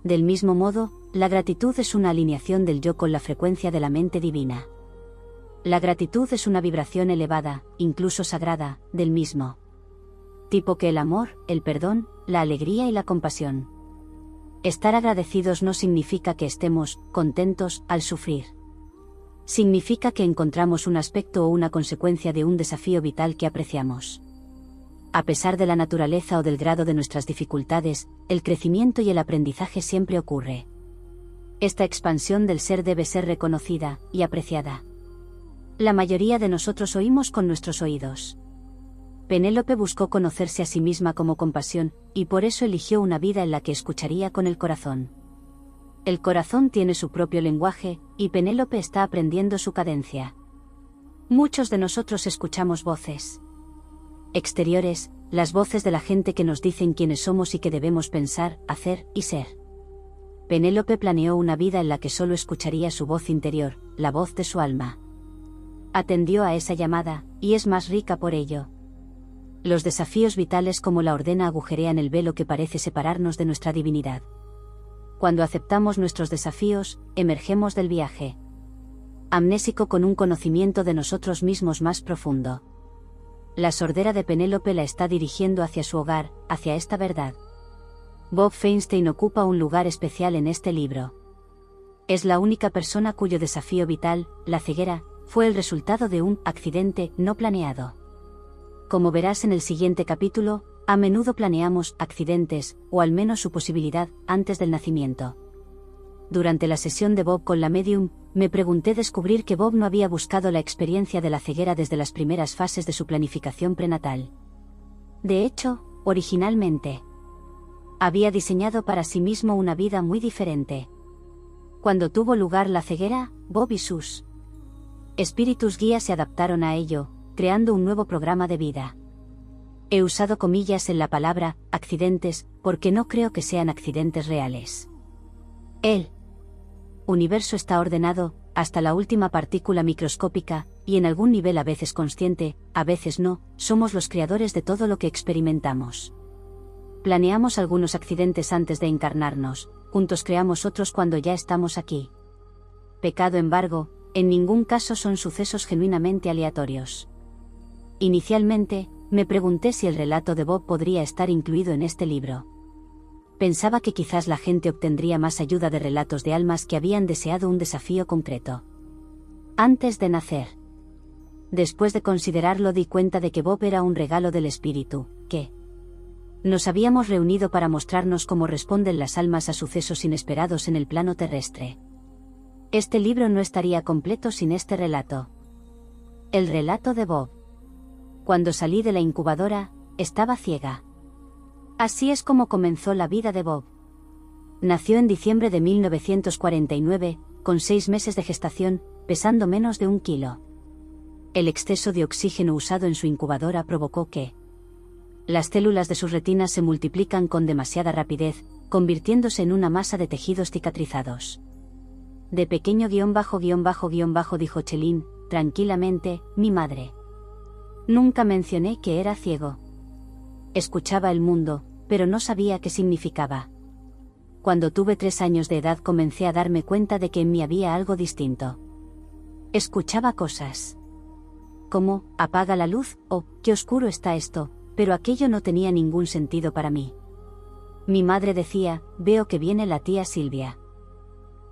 Speaker 1: Del mismo modo, la gratitud es una alineación del yo con la frecuencia de la mente divina. La gratitud es una vibración elevada, incluso sagrada, del mismo tipo que el amor, el perdón, la alegría y la compasión. Estar agradecidos no significa que estemos contentos al sufrir. Significa que encontramos un aspecto o una consecuencia de un desafío vital que apreciamos. A pesar de la naturaleza o del grado de nuestras dificultades, el crecimiento y el aprendizaje siempre ocurre. Esta expansión del ser debe ser reconocida y apreciada. La mayoría de nosotros oímos con nuestros oídos. Penélope buscó conocerse a sí misma como compasión, y por eso eligió una vida en la que escucharía con el corazón. El corazón tiene su propio lenguaje, y Penélope está aprendiendo su cadencia. Muchos de nosotros escuchamos voces exteriores, las voces de la gente que nos dicen quiénes somos y qué debemos pensar, hacer y ser. Penélope planeó una vida en la que solo escucharía su voz interior, la voz de su alma. Atendió a esa llamada, y es más rica por ello. Los desafíos vitales como la ordena agujerean el velo que parece separarnos de nuestra divinidad. Cuando aceptamos nuestros desafíos, emergemos del viaje amnésico con un conocimiento de nosotros mismos más profundo. La sordera de Penélope la está dirigiendo hacia su hogar, hacia esta verdad. Bob Feinstein ocupa un lugar especial en este libro. Es la única persona cuyo desafío vital, la ceguera, fue el resultado de un accidente no planeado. Como verás en el siguiente capítulo, a menudo planeamos accidentes, o al menos su posibilidad, antes del nacimiento. Durante la sesión de Bob con la medium, me pregunté descubrir que Bob no había buscado la experiencia de la ceguera desde las primeras fases de su planificación prenatal. De hecho, originalmente, había diseñado para sí mismo una vida muy diferente. Cuando tuvo lugar la ceguera, Bob y sus espíritus guías se adaptaron a ello, creando un nuevo programa de vida. He usado comillas en la palabra accidentes, porque no creo que sean accidentes reales. El universo está ordenado, hasta la última partícula microscópica, y en algún nivel a veces consciente, a veces no, somos los creadores de todo lo que experimentamos. Planeamos algunos accidentes antes de encarnarnos, juntos creamos otros cuando ya estamos aquí. Pecado, embargo, en ningún caso son sucesos genuinamente aleatorios. Inicialmente, me pregunté si el relato de Bob podría estar incluido en este libro. Pensaba que quizás la gente obtendría más ayuda de relatos de almas que habían deseado un desafío concreto antes de nacer. Después de considerarlo, di cuenta de que Bob era un regalo del espíritu, que nos habíamos reunido para mostrarnos cómo responden las almas a sucesos inesperados en el plano terrestre. Este libro no estaría completo sin este relato. El relato de Bob. Cuando salí de la incubadora, estaba ciega. Así es como comenzó la vida de Bob. Nació en diciembre de 1949, con 6 meses de gestación, pesando menos de 1 kilo. El exceso de oxígeno usado en su incubadora provocó que las células de sus retinas se multiplican con demasiada rapidez, convirtiéndose en una masa de tejidos cicatrizados. De pequeño ____, dijo Chelín, tranquilamente, mi madre. Nunca mencioné que era ciego. Escuchaba el mundo, pero no sabía qué significaba. Cuando tuve 3 años de edad comencé a darme cuenta de que en mí había algo distinto. Escuchaba cosas como, apaga la luz, o, qué oscuro está esto, pero aquello no tenía ningún sentido para mí. Mi madre decía, veo que viene la tía Silvia.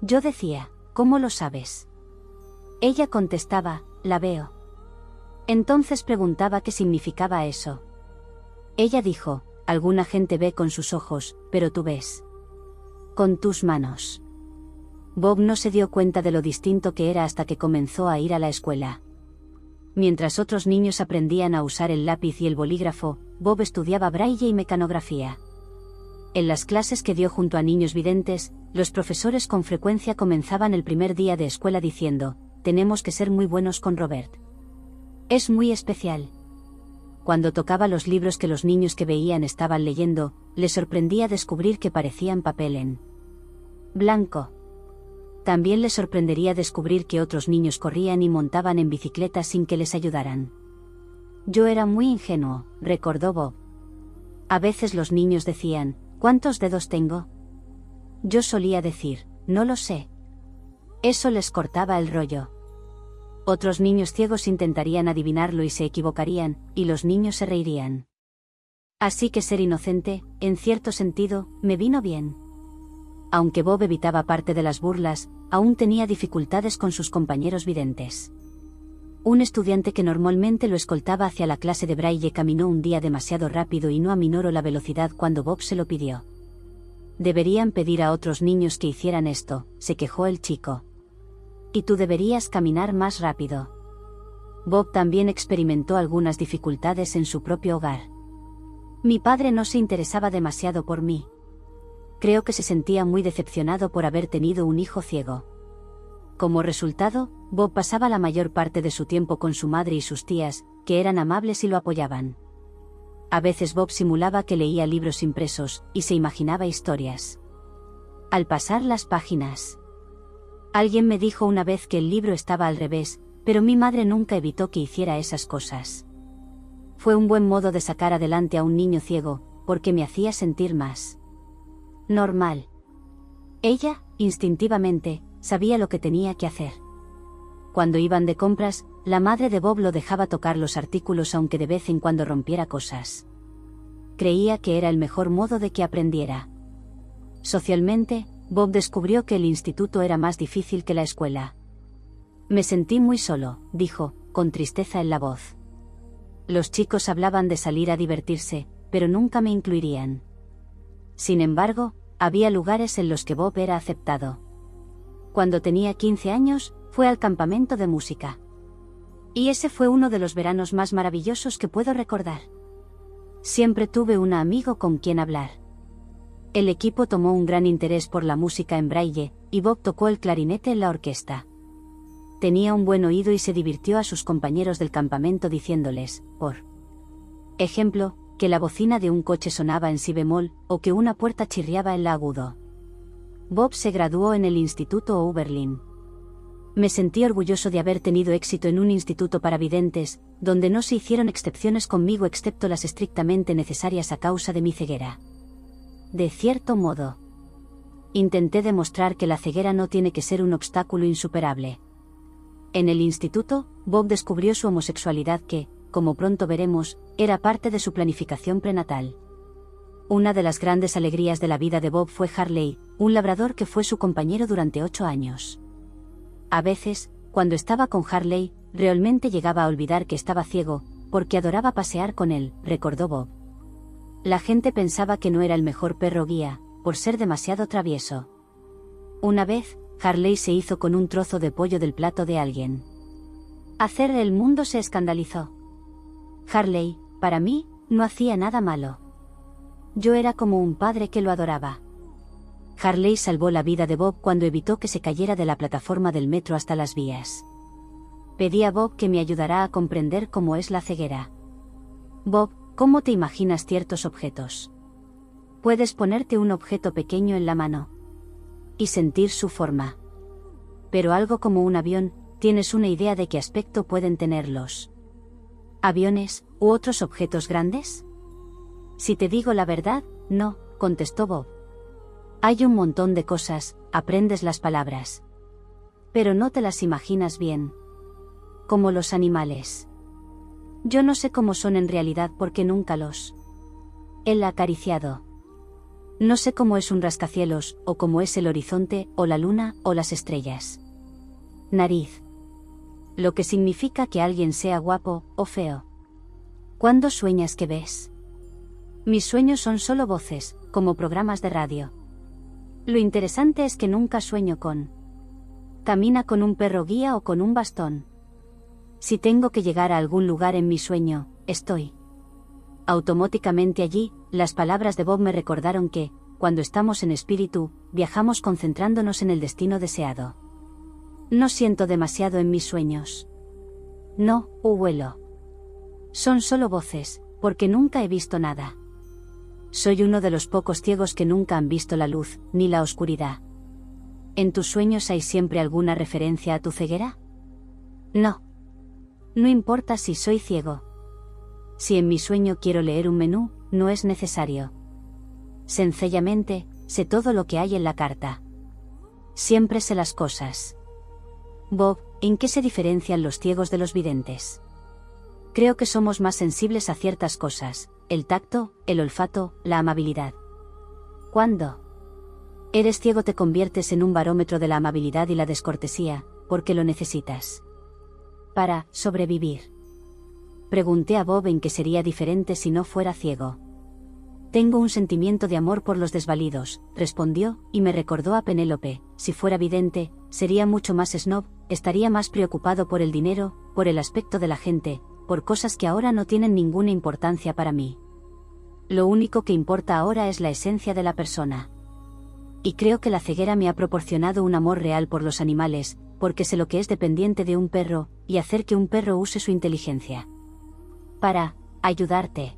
Speaker 1: Yo decía, ¿cómo lo sabes? Ella contestaba, la veo. Entonces preguntaba qué significaba eso. Ella dijo, alguna gente ve con sus ojos, pero tú ves con tus manos. Bob no se dio cuenta de lo distinto que era hasta que comenzó a ir a la escuela. Mientras otros niños aprendían a usar el lápiz y el bolígrafo, Bob estudiaba braille y mecanografía. En las clases que dio junto a niños videntes, los profesores con frecuencia comenzaban el primer día de escuela diciendo, tenemos que ser muy buenos con Robert. Es muy especial. Cuando tocaba los libros que los niños que veían estaban leyendo, les sorprendía descubrir que parecían papel en blanco. También les sorprendería descubrir que otros niños corrían y montaban en bicicletas sin que les ayudaran. Yo era muy ingenuo, recordó Bob. A veces los niños decían, ¿cuántos dedos tengo? Yo solía decir, no lo sé. Eso les cortaba el rollo. Otros niños ciegos intentarían adivinarlo y se equivocarían, y los niños se reirían. Así que ser inocente, en cierto sentido, me vino bien. Aunque Bob evitaba parte de las burlas, aún tenía dificultades con sus compañeros videntes. Un estudiante que normalmente lo escoltaba hacia la clase de braille caminó un día demasiado rápido y no aminoró la velocidad cuando Bob se lo pidió. Deberían pedir a otros niños que hicieran esto, se quejó el chico. Y tú deberías caminar más rápido. Bob también experimentó algunas dificultades en su propio hogar. Mi padre no se interesaba demasiado por mí. Creo que se sentía muy decepcionado por haber tenido un hijo ciego. Como resultado, Bob pasaba la mayor parte de su tiempo con su madre y sus tías, que eran amables y lo apoyaban. A veces Bob simulaba que leía libros impresos, y se imaginaba historias. Al pasar las páginas. Alguien me dijo una vez que el libro estaba al revés, pero mi madre nunca evitó que hiciera esas cosas. Fue un buen modo de sacar adelante a un niño ciego, porque me hacía sentir más normal. Ella, instintivamente, sabía lo que tenía que hacer. Cuando iban de compras, la madre de Bob lo dejaba tocar los artículos aunque de vez en cuando rompiera cosas. Creía que era el mejor modo de que aprendiera. Socialmente, Bob descubrió que el instituto era más difícil que la escuela. Me sentí muy solo, dijo, con tristeza en la voz. Los chicos hablaban de salir a divertirse, pero nunca me incluirían. Sin embargo, había lugares en los que Bob era aceptado. Cuando tenía 15 años, fue al campamento de música. Y ese fue uno de los veranos más maravillosos que puedo recordar. Siempre tuve un amigo con quien hablar. El equipo tomó un gran interés por la música en braille, y Bob tocó el clarinete en la orquesta. Tenía un buen oído y se divirtió a sus compañeros del campamento diciéndoles, por ejemplo, que la bocina de un coche sonaba en si bemol, o que una puerta chirriaba en la agudo. Bob se graduó en el Instituto Oberlin. Me sentí orgulloso de haber tenido éxito en un instituto para videntes, donde no se hicieron excepciones conmigo excepto las estrictamente necesarias a causa de mi ceguera. De cierto modo, intenté demostrar que la ceguera no tiene que ser un obstáculo insuperable. En el instituto, Bob descubrió su homosexualidad que, como pronto veremos, era parte de su planificación prenatal. Una de las grandes alegrías de la vida de Bob fue Harley, un labrador que fue su compañero durante 8 años. A veces, cuando estaba con Harley, realmente llegaba a olvidar que estaba ciego, porque adoraba pasear con él, recordó Bob. La gente pensaba que no era el mejor perro guía, por ser demasiado travieso. Una vez, Harley se hizo con un trozo de pollo del plato de alguien. Hacer el mundo se escandalizó. Harley, para mí, no hacía nada malo. Yo era como un padre que lo adoraba. Harley salvó la vida de Bob cuando evitó que se cayera de la plataforma del metro hasta las vías. Pedí a Bob que me ayudara a comprender cómo es la ceguera. Bob, ¿cómo te imaginas ciertos objetos? Puedes ponerte un objeto pequeño en la mano y sentir su forma. Pero algo como un avión, ¿tienes una idea de qué aspecto pueden tener los aviones u otros objetos grandes? Si te digo la verdad, no, contestó Bob. Hay un montón de cosas, aprendes las palabras. Pero no te las imaginas bien. Como los animales. Yo no sé cómo son en realidad porque nunca los he acariciado. No sé cómo es un rascacielos, o cómo es el horizonte, o la luna, o las estrellas. Nariz. Lo que significa que alguien sea guapo, o feo. ¿Cuándo sueñas que ves? Mis sueños son solo voces, como programas de radio. Lo interesante es que nunca sueño con camina con un perro guía o con un bastón. Si tengo que llegar a algún lugar en mi sueño, estoy automáticamente allí. Las palabras de Bob me recordaron que, cuando estamos en espíritu, viajamos concentrándonos en el destino deseado. No siento demasiado en mis sueños. No, huelo. Son solo voces, porque nunca he visto nada. Soy uno de los pocos ciegos que nunca han visto la luz, ni la oscuridad. ¿En tus sueños hay siempre alguna referencia a tu ceguera? No. No importa si soy ciego. Si en mi sueño quiero leer un menú, no es necesario. Sencillamente, sé todo lo que hay en la carta. Siempre sé las cosas. Bob, ¿en qué se diferencian los ciegos de los videntes? Creo que somos más sensibles a ciertas cosas, el tacto, el olfato, la amabilidad. Cuando eres ciego te conviertes en un barómetro de la amabilidad y la descortesía, porque lo necesitas para sobrevivir. Pregunté a Bob en qué sería diferente si no fuera ciego. Tengo un sentimiento de amor por los desvalidos, respondió, y me recordó a Penélope. Si fuera vidente, sería mucho más snob, estaría más preocupado por el dinero, por el aspecto de la gente, por cosas que ahora no tienen ninguna importancia para mí. Lo único que importa ahora es la esencia de la persona. Y creo que la ceguera me ha proporcionado un amor real por los animales, porque sé lo que es dependiente de un perro, y hacer que un perro use su inteligencia para ayudarte.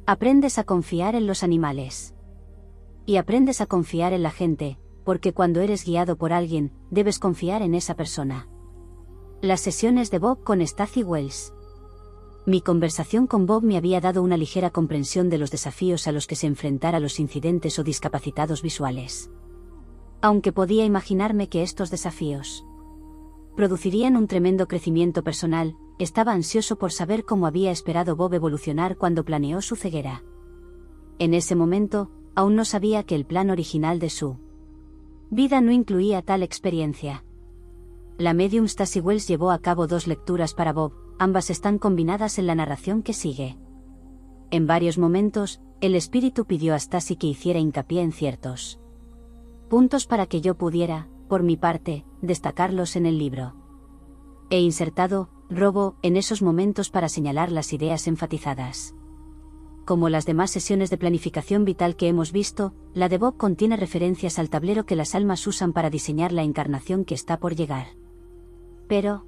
Speaker 1: Aprendes a confiar en los animales. Y aprendes a confiar en la gente, porque cuando eres guiado por alguien, debes confiar en esa persona. Las sesiones de Bob con Stacey Wells. Mi conversación con Bob me había dado una ligera comprensión de los desafíos a los que se enfrentara los incidentes o discapacitados visuales. Aunque podía imaginarme que estos desafíos producirían un tremendo crecimiento personal, estaba ansioso por saber cómo había esperado Bob evolucionar cuando planeó su ceguera. En ese momento, aún no sabía que el plan original de su vida no incluía tal experiencia. La medium Stacey Wells llevó a cabo 2 lecturas para Bob, ambas están combinadas en la narración que sigue. En varios momentos, el espíritu pidió a Stacey que hiciera hincapié en ciertos puntos para que yo pudiera, por mi parte, destacarlos en el libro. He insertado robo en esos momentos para señalar las ideas enfatizadas. Como las demás sesiones de planificación vital que hemos visto, la de Bob contiene referencias al tablero que las almas usan para diseñar la encarnación que está por llegar. Pero,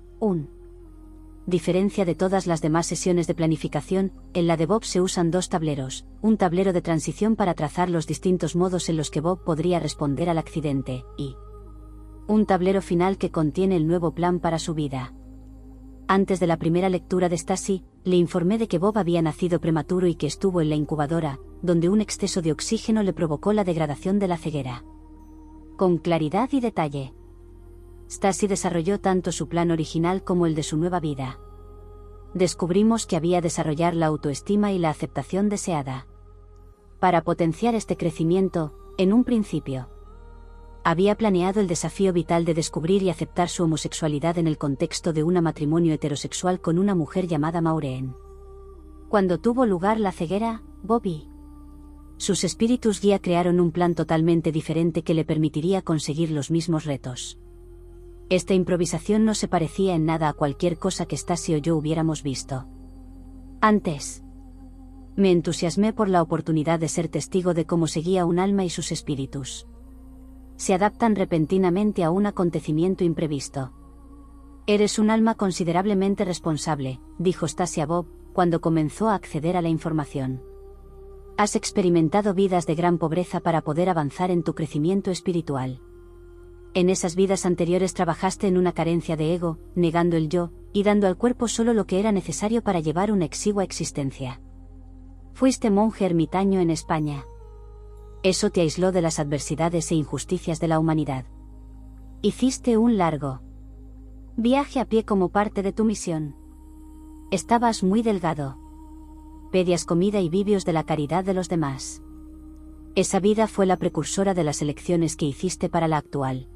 Speaker 1: diferencia de todas las demás sesiones de planificación, en la de Bob se usan 2 tableros, un tablero de transición para trazar los distintos modos en los que Bob podría responder al accidente, y un tablero final que contiene el nuevo plan para su vida. Antes de la primera lectura de Stacey, le informé de que Bob había nacido prematuro y que estuvo en la incubadora, donde un exceso de oxígeno le provocó la degradación de la ceguera. Con claridad y detalle, Stacey desarrolló tanto su plan original como el de su nueva vida. Descubrimos que había desarrollar la autoestima y la aceptación deseada. Para potenciar este crecimiento, en un principio, había planeado el desafío vital de descubrir y aceptar su homosexualidad en el contexto de un matrimonio heterosexual con una mujer llamada Maureen. Cuando tuvo lugar la ceguera, Bob y sus espíritus guía crearon un plan totalmente diferente que le permitiría conseguir los mismos retos. Esta improvisación no se parecía en nada a cualquier cosa que Stacey o yo hubiéramos visto antes. Me entusiasmé por la oportunidad de ser testigo de cómo seguía un alma y sus espíritus se adaptan repentinamente a un acontecimiento imprevisto. Eres un alma considerablemente responsable, dijo Stacey a Bob, cuando comenzó a acceder a la información. Has experimentado vidas de gran pobreza para poder avanzar en tu crecimiento espiritual. En esas vidas anteriores trabajaste en una carencia de ego, negando el yo, y dando al cuerpo solo lo que era necesario para llevar una exigua existencia. Fuiste monje ermitaño en España. Eso te aisló de las adversidades e injusticias de la humanidad. Hiciste un largo viaje a pie como parte de tu misión. Estabas muy delgado. Pedías comida y vivios de la caridad de los demás. Esa vida fue la precursora de las elecciones que hiciste para la actual.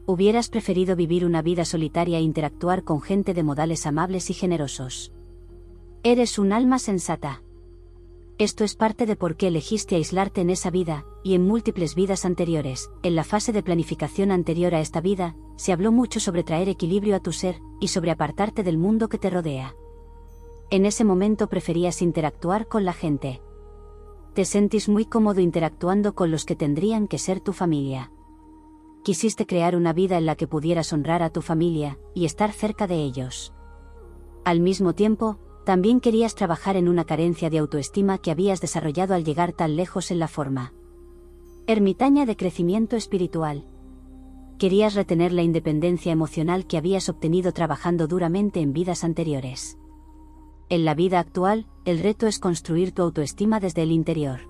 Speaker 1: Hubieras preferido vivir una vida solitaria e interactuar con gente de modales amables y generosos. Eres un alma sensata. Esto es parte de por qué elegiste aislarte en esa vida, y en múltiples vidas anteriores. En la fase de planificación anterior a esta vida, se habló mucho sobre traer equilibrio a tu ser, y sobre apartarte del mundo que te rodea. En ese momento preferías interactuar con la gente. Te sentís muy cómodo interactuando con los que tendrían que ser tu familia. Quisiste crear una vida en la que pudieras honrar a tu familia, y estar cerca de ellos. Al mismo tiempo, también querías trabajar en una carencia de autoestima que habías desarrollado al llegar tan lejos en la forma ermitaña de crecimiento espiritual. Querías retener la independencia emocional que habías obtenido trabajando duramente en vidas anteriores. En la vida actual, el reto es construir tu autoestima desde el interior.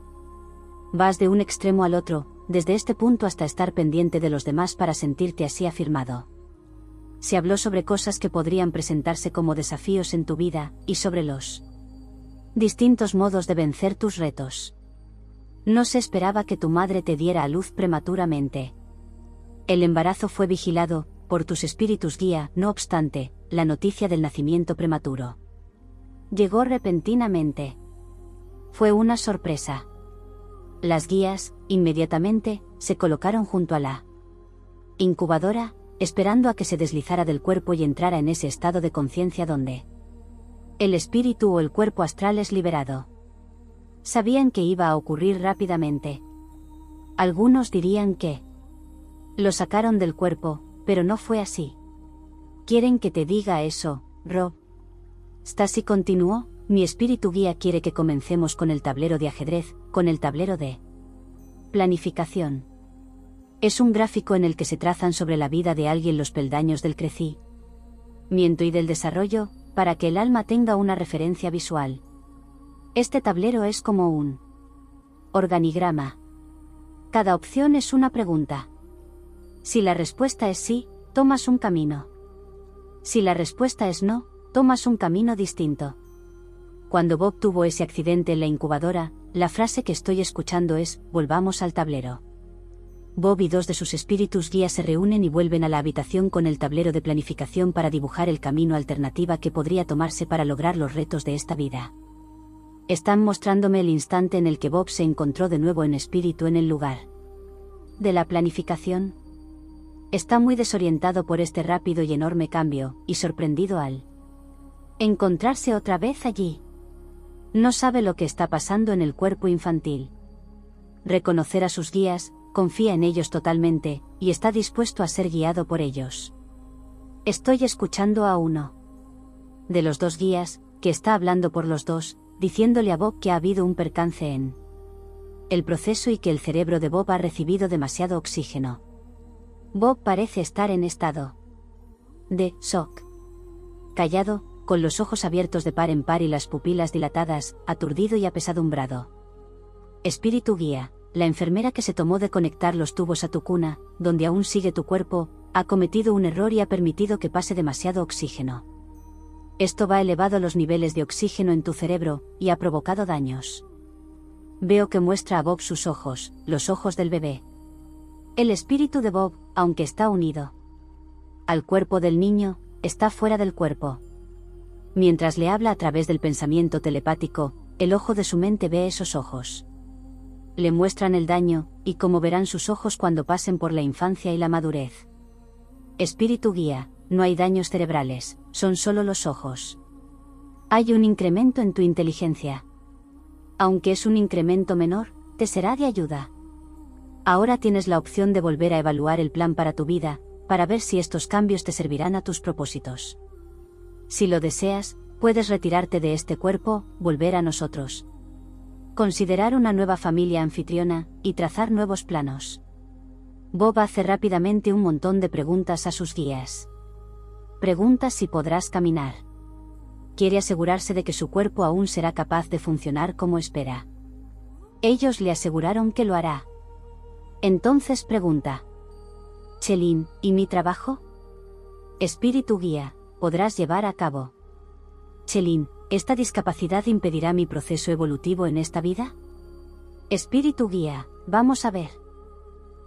Speaker 1: Vas de un extremo al otro, desde este punto hasta estar pendiente de los demás para sentirte así afirmado. Se habló sobre cosas que podrían presentarse como desafíos en tu vida, y sobre los distintos modos de vencer tus retos. No se esperaba que tu madre te diera a luz prematuramente. El embarazo fue vigilado por tus espíritus guía, no obstante, la noticia del nacimiento prematuro llegó repentinamente. Fue una sorpresa. Las guías, inmediatamente, se colocaron junto a la incubadora, esperando a que se deslizara del cuerpo y entrara en ese estado de conciencia donde el espíritu o el cuerpo astral es liberado. Sabían que iba a ocurrir rápidamente. Algunos dirían que lo sacaron del cuerpo, pero no fue así. ¿Quieren que te diga eso, Rob? Stacy continuó, mi espíritu guía quiere que comencemos con el tablero de ajedrez, con el tablero de planificación. Es un gráfico en el que se trazan sobre la vida de alguien los peldaños del crecimiento y del desarrollo, para que el alma tenga una referencia visual. Este tablero es como un organigrama. Cada opción es una pregunta. Si la respuesta es sí, tomas un camino. Si la respuesta es no, tomas un camino distinto. Cuando Bob tuvo ese accidente en la incubadora, la frase que estoy escuchando es, volvamos al tablero. Bob y dos de sus espíritus guías se reúnen y vuelven a la habitación con el tablero de planificación para dibujar el camino alternativa que podría tomarse para lograr los retos de esta vida. Están mostrándome el instante en el que Bob se encontró de nuevo en espíritu en el lugar de la planificación. Está muy desorientado por este rápido y enorme cambio, y sorprendido al encontrarse otra vez allí. No sabe lo que está pasando en el cuerpo infantil. Reconocer a sus guías, confía en ellos totalmente, y está dispuesto a ser guiado por ellos. Estoy escuchando a uno de los dos guías, que está hablando por los dos, diciéndole a Bob que ha habido un percance en el proceso y que el cerebro de Bob ha recibido demasiado oxígeno. Bob parece estar en estado de shock. Callado, con los ojos abiertos de par en par y las pupilas dilatadas, aturdido y apesadumbrado. Espíritu guía, la enfermera que se tomó de conectar los tubos a tu cuna, donde aún sigue tu cuerpo, ha cometido un error y ha permitido que pase demasiado oxígeno. Esto ha elevado los niveles de oxígeno en tu cerebro, y ha provocado daños. Veo que muestra a Bob sus ojos, los ojos del bebé. El espíritu de Bob, aunque está unido al cuerpo del niño, está fuera del cuerpo. Mientras le habla a través del pensamiento telepático, el ojo de su mente ve esos ojos. Le muestran el daño, y cómo verán sus ojos cuando pasen por la infancia y la madurez. Espíritu guía, no hay daños cerebrales, son solo los ojos. Hay un incremento en tu inteligencia. Aunque es un incremento menor, te será de ayuda. Ahora tienes la opción de volver a evaluar el plan para tu vida, para ver si estos cambios te servirán a tus propósitos. Si lo deseas, puedes retirarte de este cuerpo, volver a nosotros. Considerar una nueva familia anfitriona, y trazar nuevos planos. Bob hace rápidamente un montón de preguntas a sus guías. Pregunta si podrás caminar. Quiere asegurarse de que su cuerpo aún será capaz de funcionar como espera. Ellos le aseguraron que lo hará. Entonces pregunta: Chelín, ¿y mi trabajo? Espíritu guía, podrás llevar a cabo. Chelín, ¿esta discapacidad impedirá mi proceso evolutivo en esta vida? Espíritu guía, vamos a ver.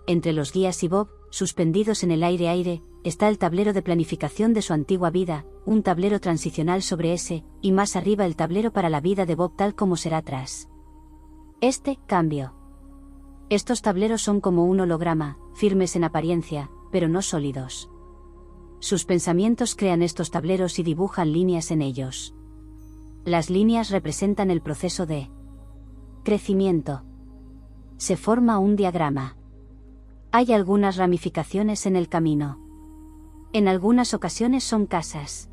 Speaker 1: Entre los guías y Bob, suspendidos en el aire, está el tablero de planificación de su antigua vida, un tablero transicional sobre ese, y más arriba el tablero para la vida de Bob tal como será tras este cambio. Estos tableros son como un holograma, firmes en apariencia, pero no sólidos. Sus pensamientos crean estos tableros y dibujan líneas en ellos. Las líneas representan el proceso de crecimiento. Se forma un diagrama. Hay algunas ramificaciones en el camino. En algunas ocasiones son casas.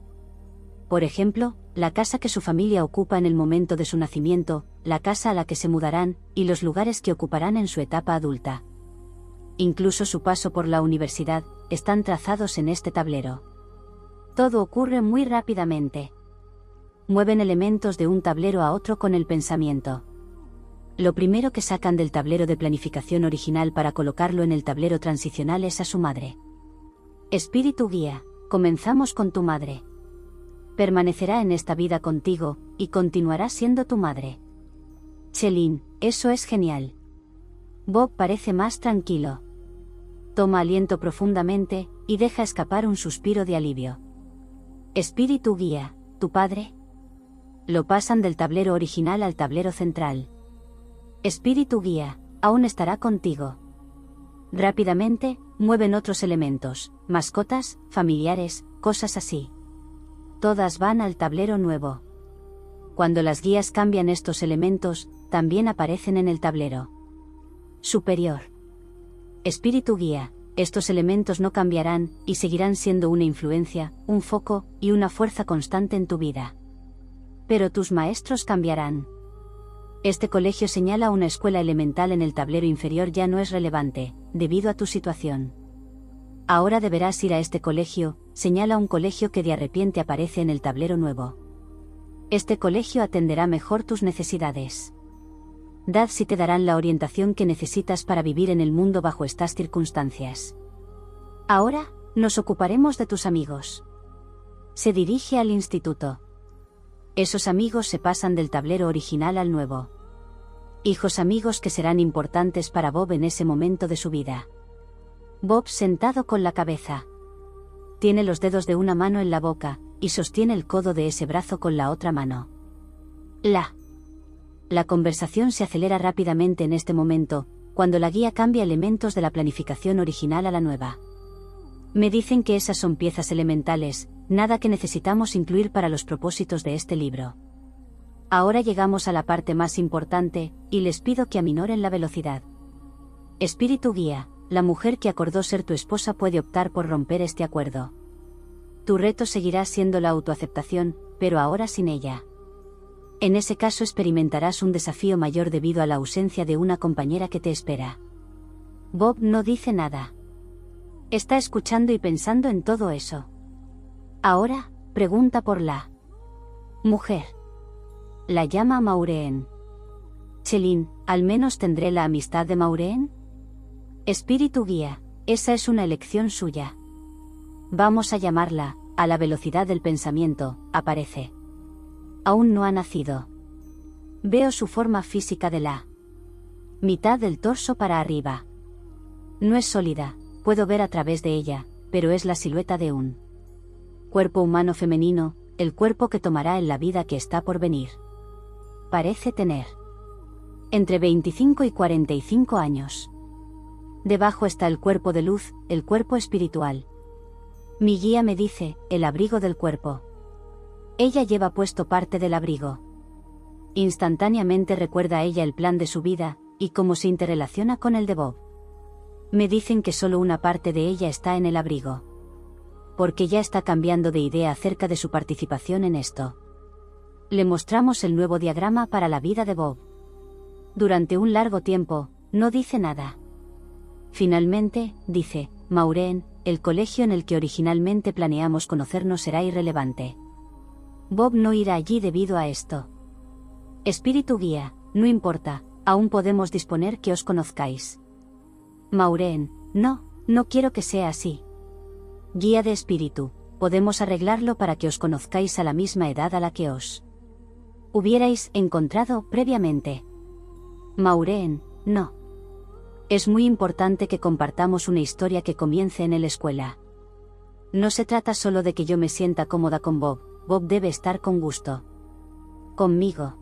Speaker 1: Por ejemplo, la casa que su familia ocupa en el momento de su nacimiento, la casa a la que se mudarán, y los lugares que ocuparán en su etapa adulta. Incluso su paso por la universidad, están trazados en este tablero. Todo ocurre muy rápidamente. mueven elementos de un tablero a otro con el pensamiento. Lo primero que sacan del tablero de planificación original para colocarlo en el tablero transicional es a su madre. Espíritu guía, comenzamos con tu madre. Permanecerá en esta vida contigo, y continuará siendo tu madre. Chelín, eso es genial. Bob parece más tranquilo. Toma aliento profundamente, y deja escapar un suspiro de alivio. Espíritu guía, ¿tu padre? Lo pasan del tablero original al tablero central. Espíritu guía, aún estará contigo. Rápidamente, mueven otros elementos, mascotas, familiares, cosas así. Todas van al tablero nuevo. Cuando las guías cambian estos elementos, también aparecen en el tablero superior. Espíritu guía, estos elementos no cambiarán, y seguirán siendo una influencia, un foco, y una fuerza constante en tu vida. Pero tus maestros cambiarán. Este colegio señala una escuela elemental en el tablero inferior ya no es relevante, debido a tu situación. Ahora deberás ir a este colegio, señala un colegio que de repente aparece en el tablero nuevo. Este colegio atenderá mejor tus necesidades. Dad si te darán la orientación que necesitas para vivir en el mundo bajo estas circunstancias. Ahora, nos ocuparemos de tus amigos. Se dirige al instituto. Esos amigos se pasan del tablero original al nuevo. Hijos amigos que serán importantes para Bob en ese momento de su vida. Bob sentado con la cabeza. Tiene los dedos de una mano en la boca, y sostiene el codo de ese brazo con la otra mano. La conversación se acelera rápidamente en este momento, cuando la guía cambia elementos de la planificación original a la nueva. Me dicen que esas son piezas elementales, nada que necesitamos incluir para los propósitos de este libro. Ahora llegamos a la parte más importante, y les pido que aminoren la velocidad. Espíritu guía, la mujer que acordó ser tu esposa puede optar por romper este acuerdo. Tu reto seguirá siendo la autoaceptación, pero ahora sin ella. En ese caso experimentarás un desafío mayor debido a la ausencia de una compañera que te espera. Bob no dice nada. Está escuchando y pensando en todo eso. Ahora, pregunta por la mujer. La llama Maureen. Chelín, ¿al menos tendré la amistad de Maureen? Espíritu guía, esa es una elección suya. Vamos a llamarla, a la velocidad del pensamiento, aparece. Aún no ha nacido. Veo su forma física de la mitad del torso para arriba. No es sólida, puedo ver a través de ella, pero es la silueta de un cuerpo humano femenino, el cuerpo que tomará en la vida que está por venir. Parece tener entre 25 y 45 años. Debajo está el cuerpo de luz, el cuerpo espiritual. Mi guía me dice, el abrigo del cuerpo. Ella lleva puesto parte del abrigo. Instantáneamente recuerda a ella el plan de su vida, y cómo se interrelaciona con el de Bob. Me dicen que solo una parte de ella está en el abrigo. Porque ya está cambiando de idea acerca de su participación en esto. Le mostramos el nuevo diagrama para la vida de Bob. Durante un largo tiempo, no dice nada. Finalmente, dice, Maureen, el colegio en el que originalmente planeamos conocernos será irrelevante. Bob no irá allí debido a esto. Espíritu guía, no importa, aún podemos disponer que os conozcáis. Maureen, no quiero que sea así. Guía de espíritu, podemos arreglarlo para que os conozcáis a la misma edad a la que os hubierais encontrado previamente. Maureen, no. Es muy importante que compartamos una historia que comience en la escuela. No se trata solo de que yo me sienta cómoda con Bob, Bob debe estar con gusto conmigo.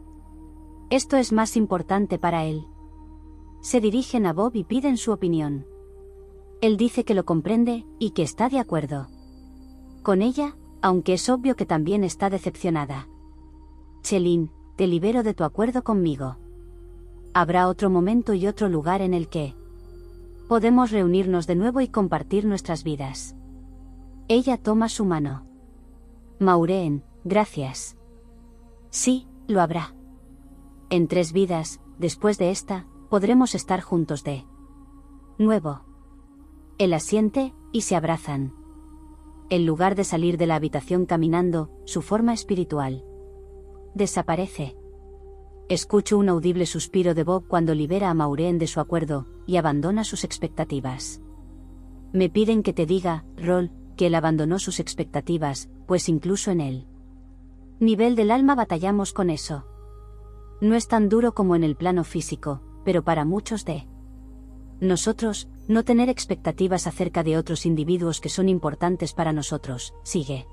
Speaker 1: Esto es más importante para él. Se dirigen a Bob y piden su opinión. Él dice que lo comprende, y que está de acuerdo con ella, aunque es obvio que también está decepcionada. Chelín, te libero de tu acuerdo conmigo. Habrá otro momento y otro lugar en el que podemos reunirnos de nuevo y compartir nuestras vidas. Ella toma su mano. Maureen, gracias. Sí, lo habrá. En 3 vidas, después de esta, podremos estar juntos de nuevo. Él asiente, y se abrazan. En lugar de salir de la habitación caminando, su forma espiritual desaparece. Escucho un audible suspiro de Bob cuando libera a Maureen de su acuerdo, y abandona sus expectativas. Me piden que te diga, Rol, que él abandonó sus expectativas, pues incluso en el nivel del alma batallamos con eso. No es tan duro como en el plano físico, pero para muchos de nosotros, no tener expectativas acerca de otros individuos que son importantes para nosotros, sigue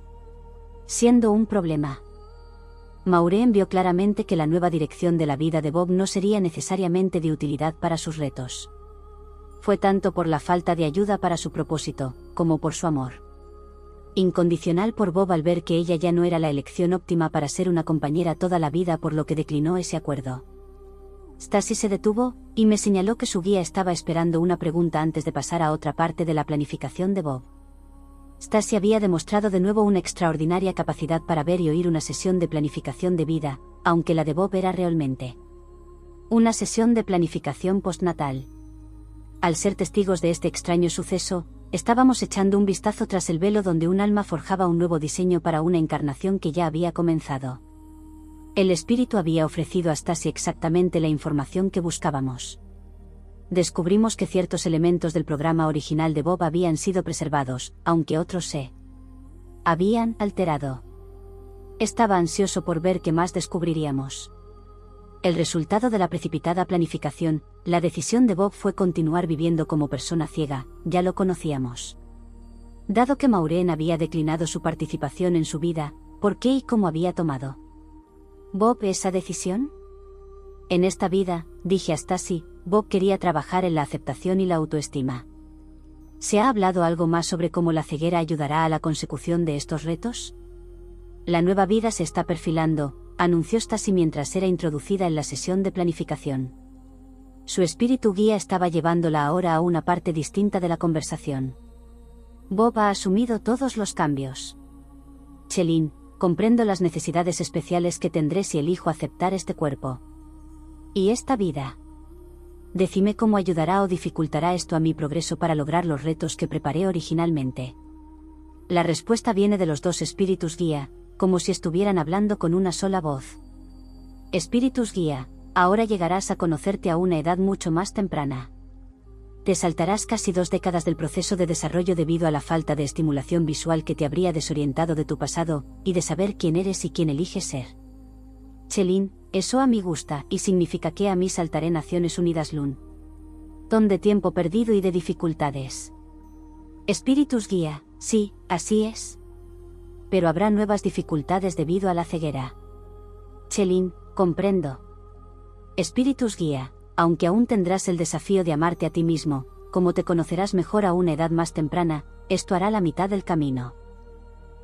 Speaker 1: siendo un problema. Maureen vio claramente que la nueva dirección de la vida de Bob no sería necesariamente de utilidad para sus retos. Fue tanto por la falta de ayuda para su propósito, como por su amor incondicional por Bob al ver que ella ya no era la elección óptima para ser una compañera toda la vida, por lo que declinó ese acuerdo. Stacy se detuvo, y me señaló que su guía estaba esperando una pregunta antes de pasar a otra parte de la planificación de Bob. Stacy había demostrado de nuevo una extraordinaria capacidad para ver y oír una sesión de planificación de vida, aunque la de Bob era realmente una sesión de planificación postnatal. Al ser testigos de este extraño suceso, estábamos echando un vistazo tras el velo donde un alma forjaba un nuevo diseño para una encarnación que ya había comenzado. El espíritu había ofrecido a Stacy exactamente la información que buscábamos. Descubrimos que ciertos elementos del programa original de Bob habían sido preservados, aunque otros se habían alterado. Estaba ansioso por ver qué más descubriríamos. El resultado de la precipitada planificación, la decisión de Bob fue continuar viviendo como persona ciega, ya lo conocíamos. Dado que Maureen había declinado su participación en su vida, ¿por qué y cómo había tomado Bob esa decisión? En esta vida, dije a Stacy, Bob quería trabajar en la aceptación y la autoestima. ¿Se ha hablado algo más sobre cómo la ceguera ayudará a la consecución de estos retos? La nueva vida se está perfilando, anunció Stacy mientras era introducida en la sesión de planificación. Su espíritu guía estaba llevándola ahora a una parte distinta de la conversación. Bob ha asumido todos los cambios. Chelin, comprendo las necesidades especiales que tendré si elijo aceptar este cuerpo. ¿Y esta vida? Decime cómo ayudará o dificultará esto a mi progreso para lograr los retos que preparé originalmente. La respuesta viene de los dos espíritus guía, como si estuvieran hablando con una sola voz. Espíritus guía, ahora llegarás a conocerte a una edad mucho más temprana. Te saltarás casi 2 décadas del proceso de desarrollo debido a la falta de estimulación visual que te habría desorientado de tu pasado, y de saber quién eres y quién eliges ser. Chelin, eso a mí gusta, y significa que a mí saltaré Naciones Unidas Lun. Ton de tiempo perdido y de dificultades. Espíritus guía, sí, así es. Pero habrá nuevas dificultades debido a la ceguera. Chelin, comprendo. Espíritus guía, aunque aún tendrás el desafío de amarte a ti mismo, como te conocerás mejor a una edad más temprana, esto hará la mitad del camino.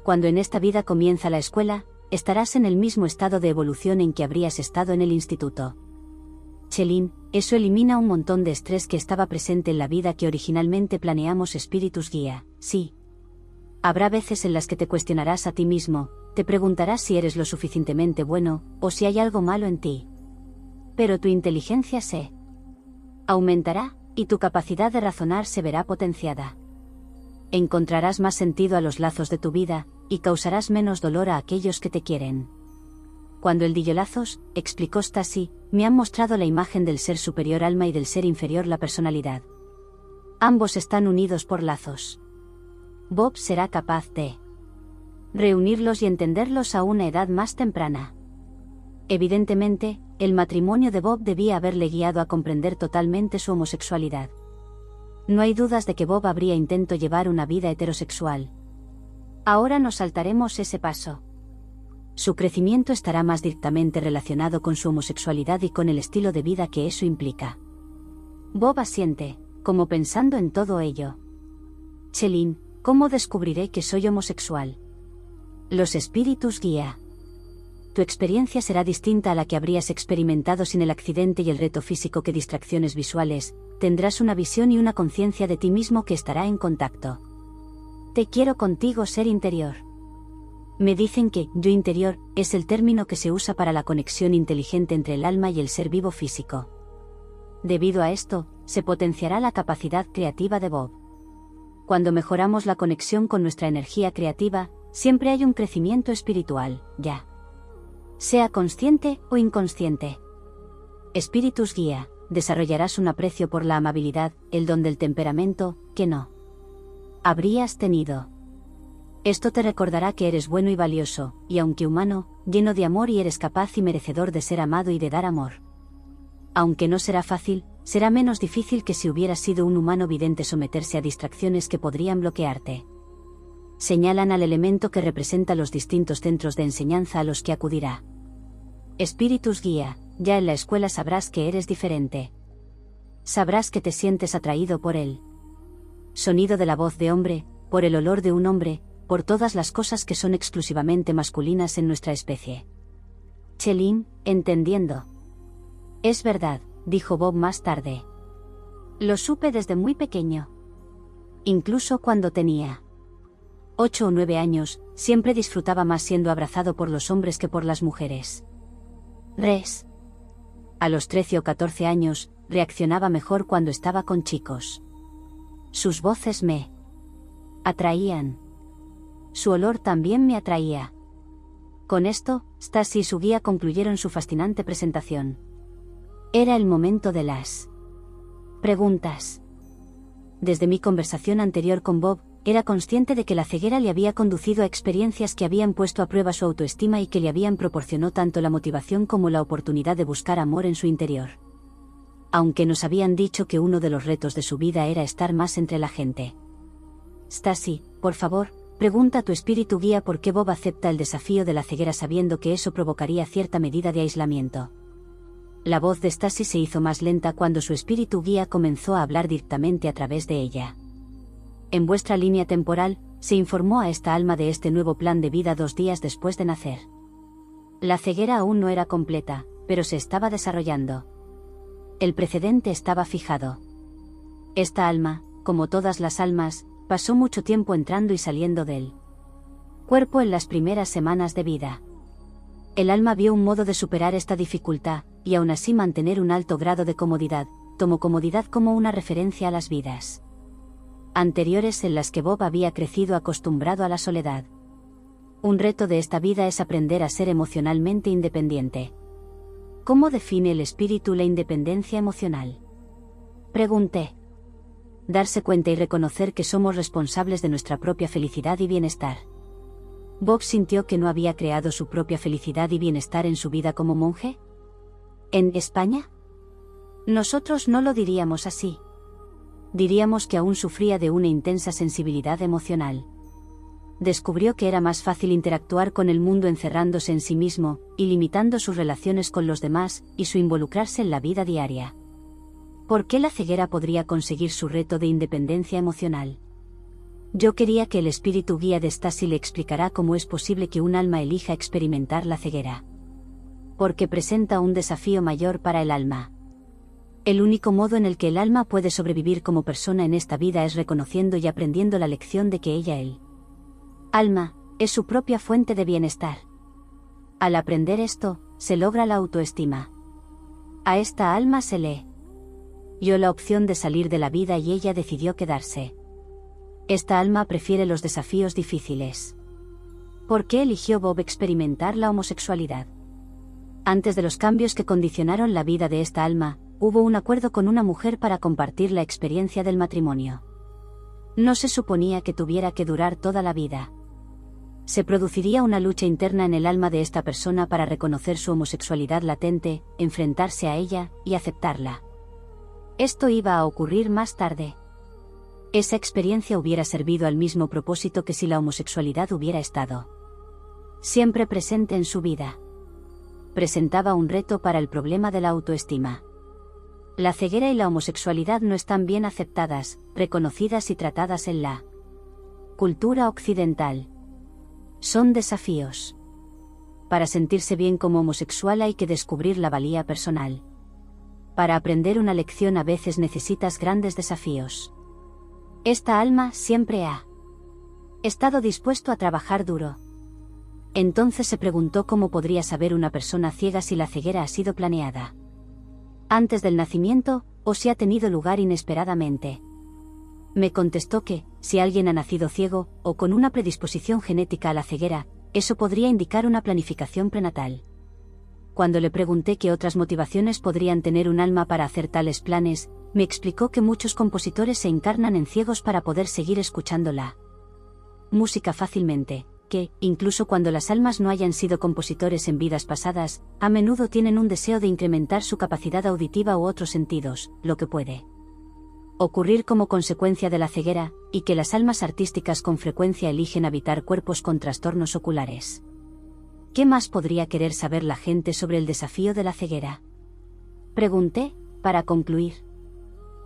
Speaker 1: Cuando en esta vida comienza la escuela, estarás en el mismo estado de evolución en que habrías estado en el instituto. Chelin, eso elimina un montón de estrés que estaba presente en la vida que originalmente planeamos. Espíritus guía, sí. Habrá veces en las que te cuestionarás a ti mismo, te preguntarás si eres lo suficientemente bueno, o si hay algo malo en ti. Pero tu inteligencia se aumentará, y tu capacidad de razonar se verá potenciada. Encontrarás más sentido a los lazos de tu vida, y causarás menos dolor a aquellos que te quieren. Cuando el Dillolazos, explicó Stacy, me han mostrado la imagen del ser superior alma y del ser inferior la personalidad. Ambos están unidos por lazos. Bob será capaz de reunirlos y entenderlos a una edad más temprana. Evidentemente, el matrimonio de Bob debía haberle guiado a comprender totalmente su homosexualidad. No hay dudas de que Bob habría intentado llevar una vida heterosexual. Ahora nos saltaremos ese paso. Su crecimiento estará más directamente relacionado con su homosexualidad y con el estilo de vida que eso implica. Bob asiente, como pensando en todo ello. Chelin, ¿cómo descubriré que soy homosexual? Los espíritus guía. Tu experiencia será distinta a la que habrías experimentado sin el accidente y el reto físico que distracciones visuales. Tendrás una visión y una conciencia de ti mismo que estará en contacto. Te quiero contigo, ser interior. Me dicen que yo interior es el término que se usa para la conexión inteligente entre el alma y el ser vivo físico. Debido a esto, se potenciará la capacidad creativa de Bob. Cuando mejoramos la conexión con nuestra energía creativa, siempre hay un crecimiento espiritual, ya sea consciente o inconsciente. Espíritus guía, desarrollarás un aprecio por la amabilidad, el don del temperamento, que no habrías tenido. Esto te recordará que eres bueno y valioso, y aunque humano, lleno de amor y eres capaz y merecedor de ser amado y de dar amor. Aunque no será fácil, será menos difícil que si hubieras sido un humano vidente someterse a distracciones que podrían bloquearte. Señalan al elemento que representa los distintos centros de enseñanza a los que acudirá. Espíritus guía, ya en la escuela sabrás que eres diferente. Sabrás que te sientes atraído por él. Sonido de la voz de hombre, por el olor de un hombre, por todas las cosas que son exclusivamente masculinas en nuestra especie. Chelín, entendiendo. Es verdad, dijo Bob más tarde. Lo supe desde muy pequeño. Incluso cuando tenía 8 o 9 años, siempre disfrutaba más siendo abrazado por los hombres que por las mujeres. A los 13 o 14 años, reaccionaba mejor cuando estaba con chicos. Sus voces me atraían. Su olor también me atraía. Con esto, Stacy y su guía concluyeron su fascinante presentación. Era el momento de las preguntas. Desde mi conversación anterior con Bob, era consciente de que la ceguera le había conducido a experiencias que habían puesto a prueba su autoestima y que le habían proporcionado tanto la motivación como la oportunidad de buscar amor en su interior. Aunque nos habían dicho que uno de los retos de su vida era estar más entre la gente. Stacy, por favor, pregunta a tu espíritu guía por qué Bob acepta el desafío de la ceguera sabiendo que eso provocaría cierta medida de aislamiento. La voz de Stacy se hizo más lenta cuando su espíritu guía comenzó a hablar directamente a través de ella. En vuestra línea temporal, se informó a esta alma de este nuevo plan de vida 2 días después de nacer. La ceguera aún no era completa, pero se estaba desarrollando. El precedente estaba fijado. Esta alma, como todas las almas, pasó mucho tiempo entrando y saliendo del cuerpo en las primeras semanas de vida. El alma vio un modo de superar esta dificultad, y aún así mantener un alto grado de comodidad. Tomó comodidad como una referencia a las vidas anteriores en las que Bob había crecido acostumbrado a la soledad. Un reto de esta vida es aprender a ser emocionalmente independiente. ¿Cómo define el espíritu la independencia emocional? Pregunté. Darse cuenta y reconocer que somos responsables de nuestra propia felicidad y bienestar. Bob sintió que no había creado su propia felicidad y bienestar en su vida como monje. ¿En España? Nosotros no lo diríamos así. Diríamos que aún sufría de una intensa sensibilidad emocional. Descubrió que era más fácil interactuar con el mundo encerrándose en sí mismo, y limitando sus relaciones con los demás, y su involucrarse en la vida diaria. ¿Por qué la ceguera podría conseguir su reto de independencia emocional? Yo quería que el espíritu guía de Stacy le explicara cómo es posible que un alma elija experimentar la ceguera. Porque presenta un desafío mayor para el alma. El único modo en el que el alma puede sobrevivir como persona en esta vida es reconociendo y aprendiendo la lección de que el alma es su propia fuente de bienestar. Al aprender esto, se logra la autoestima. A esta alma se le dio la opción de salir de la vida y ella decidió quedarse. Esta alma prefiere los desafíos difíciles. ¿Por qué eligió Bob experimentar la homosexualidad? Antes de los cambios que condicionaron la vida de esta alma, hubo un acuerdo con una mujer para compartir la experiencia del matrimonio. No se suponía que tuviera que durar toda la vida. Se produciría una lucha interna en el alma de esta persona para reconocer su homosexualidad latente, enfrentarse a ella, y aceptarla. Esto iba a ocurrir más tarde. Esa experiencia hubiera servido al mismo propósito que si la homosexualidad hubiera estado siempre presente en su vida. Presentaba un reto para el problema de la autoestima. La ceguera y la homosexualidad no están bien aceptadas, reconocidas y tratadas en la cultura occidental. Son desafíos. Para sentirse bien como homosexual hay que descubrir la valía personal. Para aprender una lección a veces necesitas grandes desafíos. Esta alma siempre ha estado dispuesto a trabajar duro. Entonces se preguntó cómo podría saber una persona ciega si la ceguera ha sido planeada antes del nacimiento, o si ha tenido lugar inesperadamente. Me contestó que, si alguien ha nacido ciego, o con una predisposición genética a la ceguera, eso podría indicar una planificación prenatal. Cuando le pregunté qué otras motivaciones podrían tener un alma para hacer tales planes, me explicó que muchos compositores se encarnan en ciegos para poder seguir escuchando la música fácilmente, que, incluso cuando las almas no hayan sido compositores en vidas pasadas, a menudo tienen un deseo de incrementar su capacidad auditiva u otros sentidos, lo que puede ocurrir como consecuencia de la ceguera, y que las almas artísticas con frecuencia eligen habitar cuerpos con trastornos oculares. ¿Qué más podría querer saber la gente sobre el desafío de la ceguera? Pregunté, para concluir.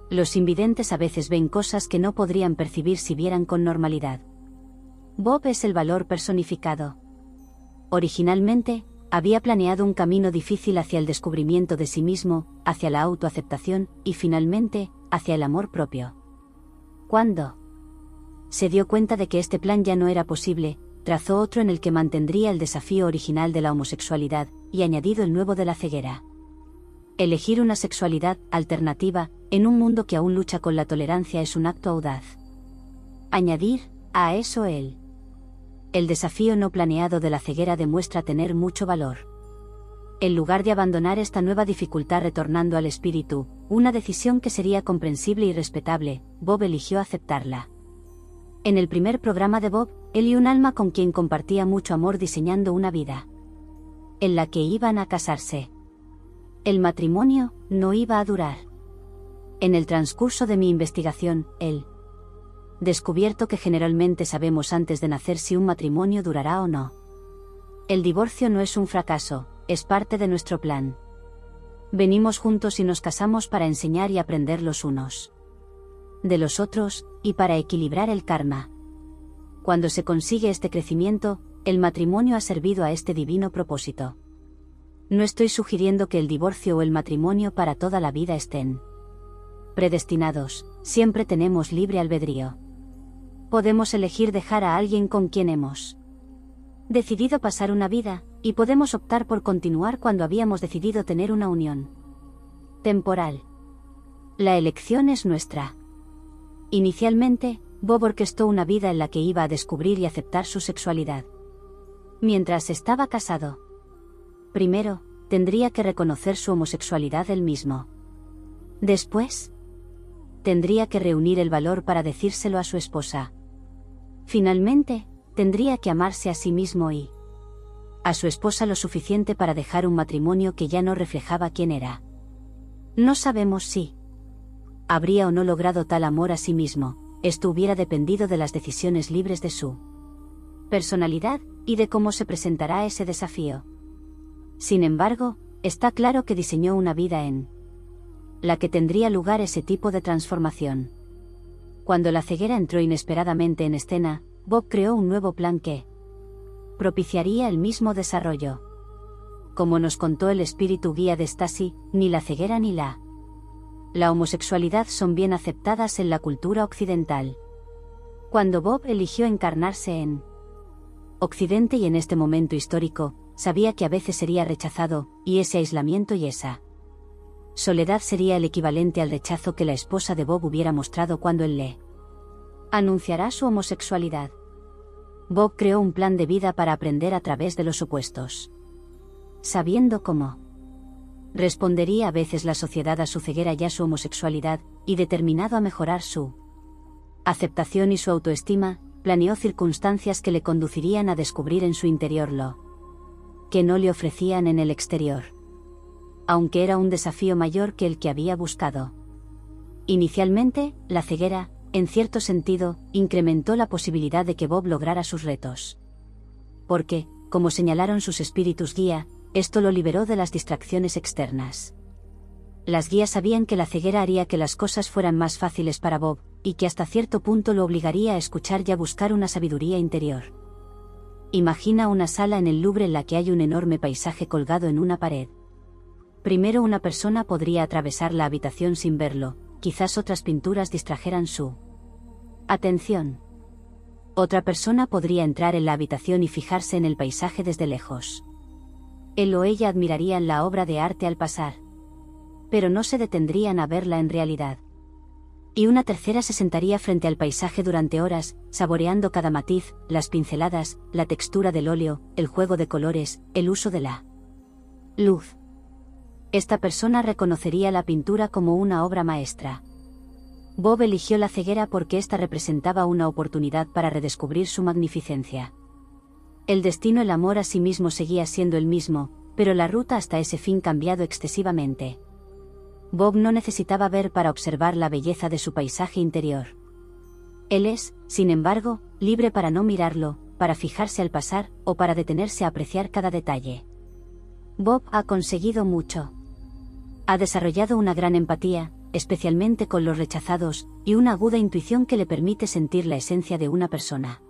Speaker 1: Los invidentes a veces ven cosas que no podrían percibir si vieran con normalidad. Bob es el valor personificado. Originalmente, había planeado un camino difícil hacia el descubrimiento de sí mismo, hacia la autoaceptación, y finalmente, hacia el amor propio. Cuando se dio cuenta de que este plan ya no era posible, trazó otro en el que mantendría el desafío original de la homosexualidad, y añadido el nuevo de la ceguera. Elegir una sexualidad alternativa, en un mundo que aún lucha con la tolerancia, es un acto audaz. Añadir a eso el desafío no planeado de la ceguera demuestra tener mucho valor. En lugar de abandonar esta nueva dificultad retornando al espíritu, una decisión que sería comprensible y respetable, Bob eligió aceptarla. En el primer programa de Bob, él y un alma con quien compartía mucho amor diseñando una vida en la que iban a casarse. El matrimonio no iba a durar. En el transcurso de mi investigación, he descubierto que generalmente sabemos antes de nacer si un matrimonio durará o no. El divorcio no es un fracaso, es parte de nuestro plan. Venimos juntos y nos casamos para enseñar y aprender los unos de los otros, y para equilibrar el karma. Cuando se consigue este crecimiento, el matrimonio ha servido a este divino propósito. No estoy sugiriendo que el divorcio o el matrimonio para toda la vida estén predestinados, siempre tenemos libre albedrío. Podemos elegir dejar a alguien con quien hemos decidido pasar una vida, y podemos optar por continuar cuando habíamos decidido tener una unión temporal. La elección es nuestra. Inicialmente, Bob orquestó una vida en la que iba a descubrir y aceptar su sexualidad. Mientras estaba casado. Primero, tendría que reconocer su homosexualidad él mismo. Después, tendría que reunir el valor para decírselo a su esposa. Finalmente, tendría que amarse a sí mismo y a su esposa lo suficiente para dejar un matrimonio que ya no reflejaba quién era. No sabemos si habría o no logrado tal amor a sí mismo. Esto hubiera dependido de las decisiones libres de su personalidad, y de cómo se presentará ese desafío. Sin embargo, está claro que diseñó una vida en la que tendría lugar ese tipo de transformación. Cuando la ceguera entró inesperadamente en escena, Bob creó un nuevo plan que propiciaría el mismo desarrollo. Como nos contó el espíritu guía de Stasi, ni la ceguera ni la homosexualidad son bien aceptadas en la cultura occidental. Cuando Bob eligió encarnarse en Occidente y en este momento histórico, sabía que a veces sería rechazado, y ese aislamiento y esa soledad sería el equivalente al rechazo que la esposa de Bob hubiera mostrado cuando él le anunciará su homosexualidad. Bob creó un plan de vida para aprender a través de los opuestos. Sabiendo cómo respondería a veces la sociedad a su ceguera y a su homosexualidad, y determinado a mejorar su aceptación y su autoestima, planeó circunstancias que le conducirían a descubrir en su interior lo que no le ofrecían en el exterior. Aunque era un desafío mayor que el que había buscado. Inicialmente, la ceguera, en cierto sentido, incrementó la posibilidad de que Bob lograra sus retos. Porque, como señalaron sus espíritus guía, esto lo liberó de las distracciones externas. Las guías sabían que la ceguera haría que las cosas fueran más fáciles para Bob, y que hasta cierto punto lo obligaría a escuchar y a buscar una sabiduría interior. Imagina una sala en el Louvre en la que hay un enorme paisaje colgado en una pared. Primero una persona podría atravesar la habitación sin verlo, quizás otras pinturas distrajeran su atención. Otra persona podría entrar en la habitación y fijarse en el paisaje desde lejos. Él o ella admirarían la obra de arte al pasar, pero no se detendrían a verla en realidad. Y una tercera se sentaría frente al paisaje durante horas, saboreando cada matiz, las pinceladas, la textura del óleo, el juego de colores, el uso de la luz. Esta persona reconocería la pintura como una obra maestra. Bob eligió la ceguera porque ésta representaba una oportunidad para redescubrir su magnificencia. El destino, el amor a sí mismo seguía siendo el mismo, pero la ruta hasta ese fin cambiado excesivamente. Bob no necesitaba ver para observar la belleza de su paisaje interior. Él es, sin embargo, libre para no mirarlo, para fijarse al pasar, o para detenerse a apreciar cada detalle. Bob ha conseguido mucho. Ha desarrollado una gran empatía, especialmente con los rechazados, y una aguda intuición que le permite sentir la esencia de una persona.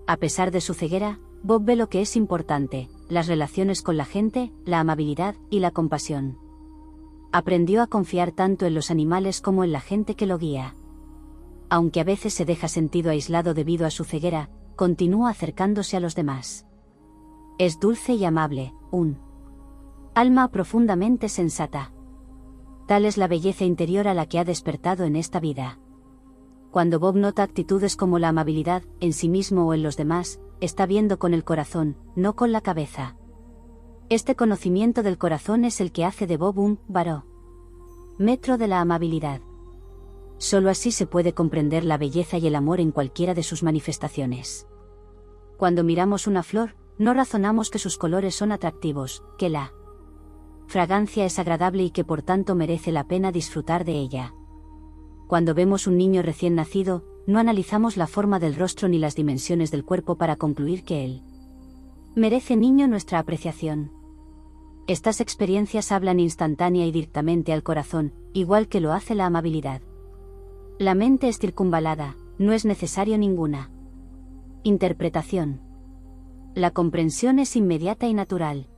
Speaker 1: A pesar de su ceguera, Bob ve lo que es importante: las relaciones con la gente, la amabilidad y la compasión. Aprendió a confiar tanto en los animales como en la gente que lo guía. Aunque a veces se deja sentido aislado debido a su ceguera, continúa acercándose a los demás. Es dulce y amable, un alma profundamente sensata. Tal es la belleza interior a la que ha despertado en esta vida. Cuando Bob nota actitudes como la amabilidad, en sí mismo o en los demás, está viendo con el corazón, no con la cabeza. Este conocimiento del corazón es el que hace de Bob un barómetro de la amabilidad. Solo así se puede comprender la belleza y el amor en cualquiera de sus manifestaciones. Cuando miramos una flor, no razonamos que sus colores son atractivos, que la fragancia es agradable y que por tanto merece la pena disfrutar de ella. Cuando vemos un niño recién nacido, no analizamos la forma del rostro ni las dimensiones del cuerpo para concluir que él merece nuestra apreciación. Estas experiencias hablan instantánea y directamente al corazón, igual que lo hace la amabilidad. La mente es circunvalada, no es necesario ninguna interpretación. La comprensión es inmediata y natural.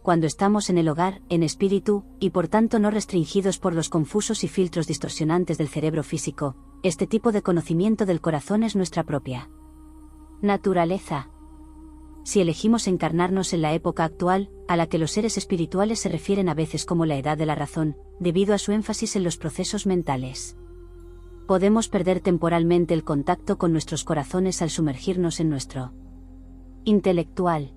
Speaker 1: Cuando estamos en el hogar, en espíritu, y por tanto no restringidos por los confusos y filtros distorsionantes del cerebro físico, este tipo de conocimiento del corazón es nuestra propia naturaleza. Si elegimos encarnarnos en la época actual, a la que los seres espirituales se refieren a veces como la edad de la razón, debido a su énfasis en los procesos mentales, podemos perder temporalmente el contacto con nuestros corazones al sumergirnos en nuestro intelectual.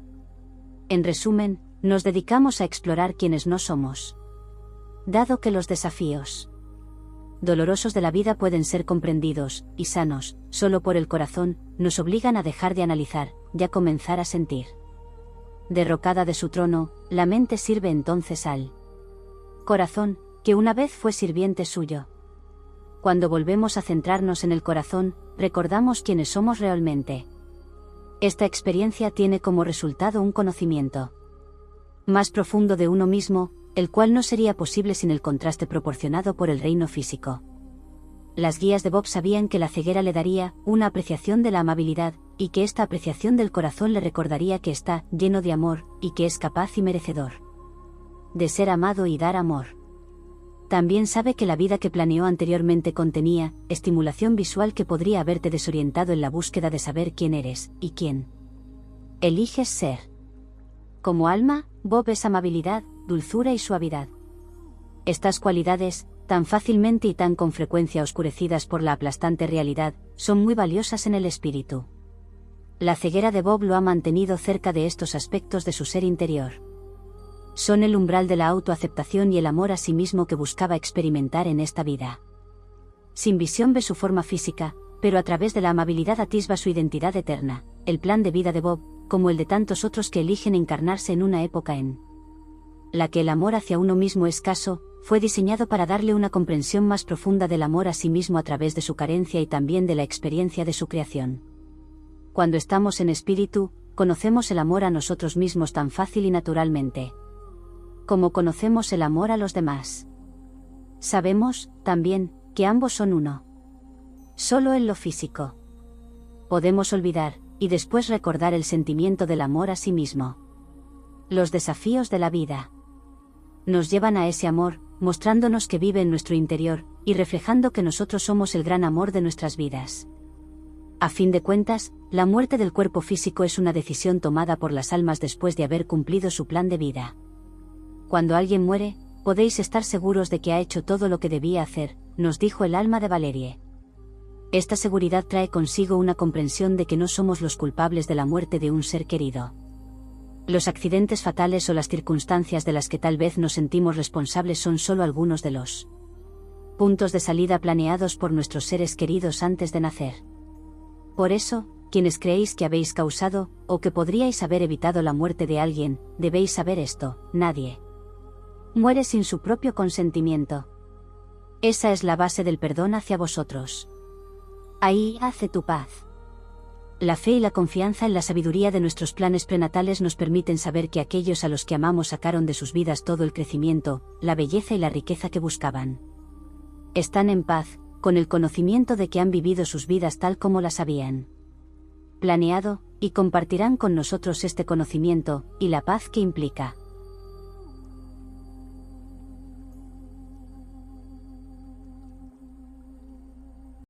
Speaker 1: En resumen, nos dedicamos a explorar quienes no somos. Dado que los desafíos dolorosos de la vida pueden ser comprendidos, y sanos, solo por el corazón, nos obligan a dejar de analizar, y a comenzar a sentir. Derrocada de su trono, la mente sirve entonces al corazón, que una vez fue sirviente suyo. Cuando volvemos a centrarnos en el corazón, recordamos quiénes somos realmente. Esta experiencia tiene como resultado un conocimiento más profundo de uno mismo, el cual no sería posible sin el contraste proporcionado por el reino físico. Las guías de Bob sabían que la ceguera le daría una apreciación de la amabilidad, y que esta apreciación del corazón le recordaría que está lleno de amor, y que es capaz y merecedor de ser amado y dar amor. También sabe que la vida que planeó anteriormente contenía estimulación visual que podría haberte desorientado en la búsqueda de saber quién eres, y quién eliges ser. Como alma, Bob es amabilidad, dulzura y suavidad. Estas cualidades, tan fácilmente y tan con frecuencia oscurecidas por la aplastante realidad, son muy valiosas en el espíritu. La ceguera de Bob lo ha mantenido cerca de estos aspectos de su ser interior. Son el umbral de la autoaceptación y el amor a sí mismo que buscaba experimentar en esta vida. Sin visión ve su forma física, pero a través de la amabilidad atisba su identidad eterna. El plan de vida de Bob, como el de tantos otros que eligen encarnarse en una época en la que el amor hacia uno mismo es escaso, fue diseñado para darle una comprensión más profunda del amor a sí mismo a través de su carencia y también de la experiencia de su creación. Cuando estamos en espíritu, conocemos el amor a nosotros mismos tan fácil y naturalmente como conocemos el amor a los demás. Sabemos, también, que ambos son uno. Solo en lo físico podemos olvidar, y después recordar el sentimiento del amor a sí mismo. Los desafíos de la vida nos llevan a ese amor, mostrándonos que vive en nuestro interior, y reflejando que nosotros somos el gran amor de nuestras vidas. A fin de cuentas, la muerte del cuerpo físico es una decisión tomada por las almas después de haber cumplido su plan de vida. Cuando alguien muere, podéis estar seguros de que ha hecho todo lo que debía hacer, nos dijo el alma de Valerie. Esta seguridad trae consigo una comprensión de que no somos los culpables de la muerte de un ser querido. Los accidentes fatales o las circunstancias de las que tal vez nos sentimos responsables son solo algunos de los puntos de salida planeados por nuestros seres queridos antes de nacer. Por eso, quienes creéis que habéis causado, o que podríais haber evitado la muerte de alguien, debéis saber esto: nadie muere sin su propio consentimiento. Esa es la base del perdón hacia vosotros. Ahí hace tu paz. La fe y la confianza en la sabiduría de nuestros planes prenatales nos permiten saber que aquellos a los que amamos sacaron de sus vidas todo el crecimiento, la belleza y la riqueza que buscaban. Están en paz, con el conocimiento de que han vivido sus vidas tal como las habían planeado, y compartirán con nosotros este conocimiento, y la paz que implica.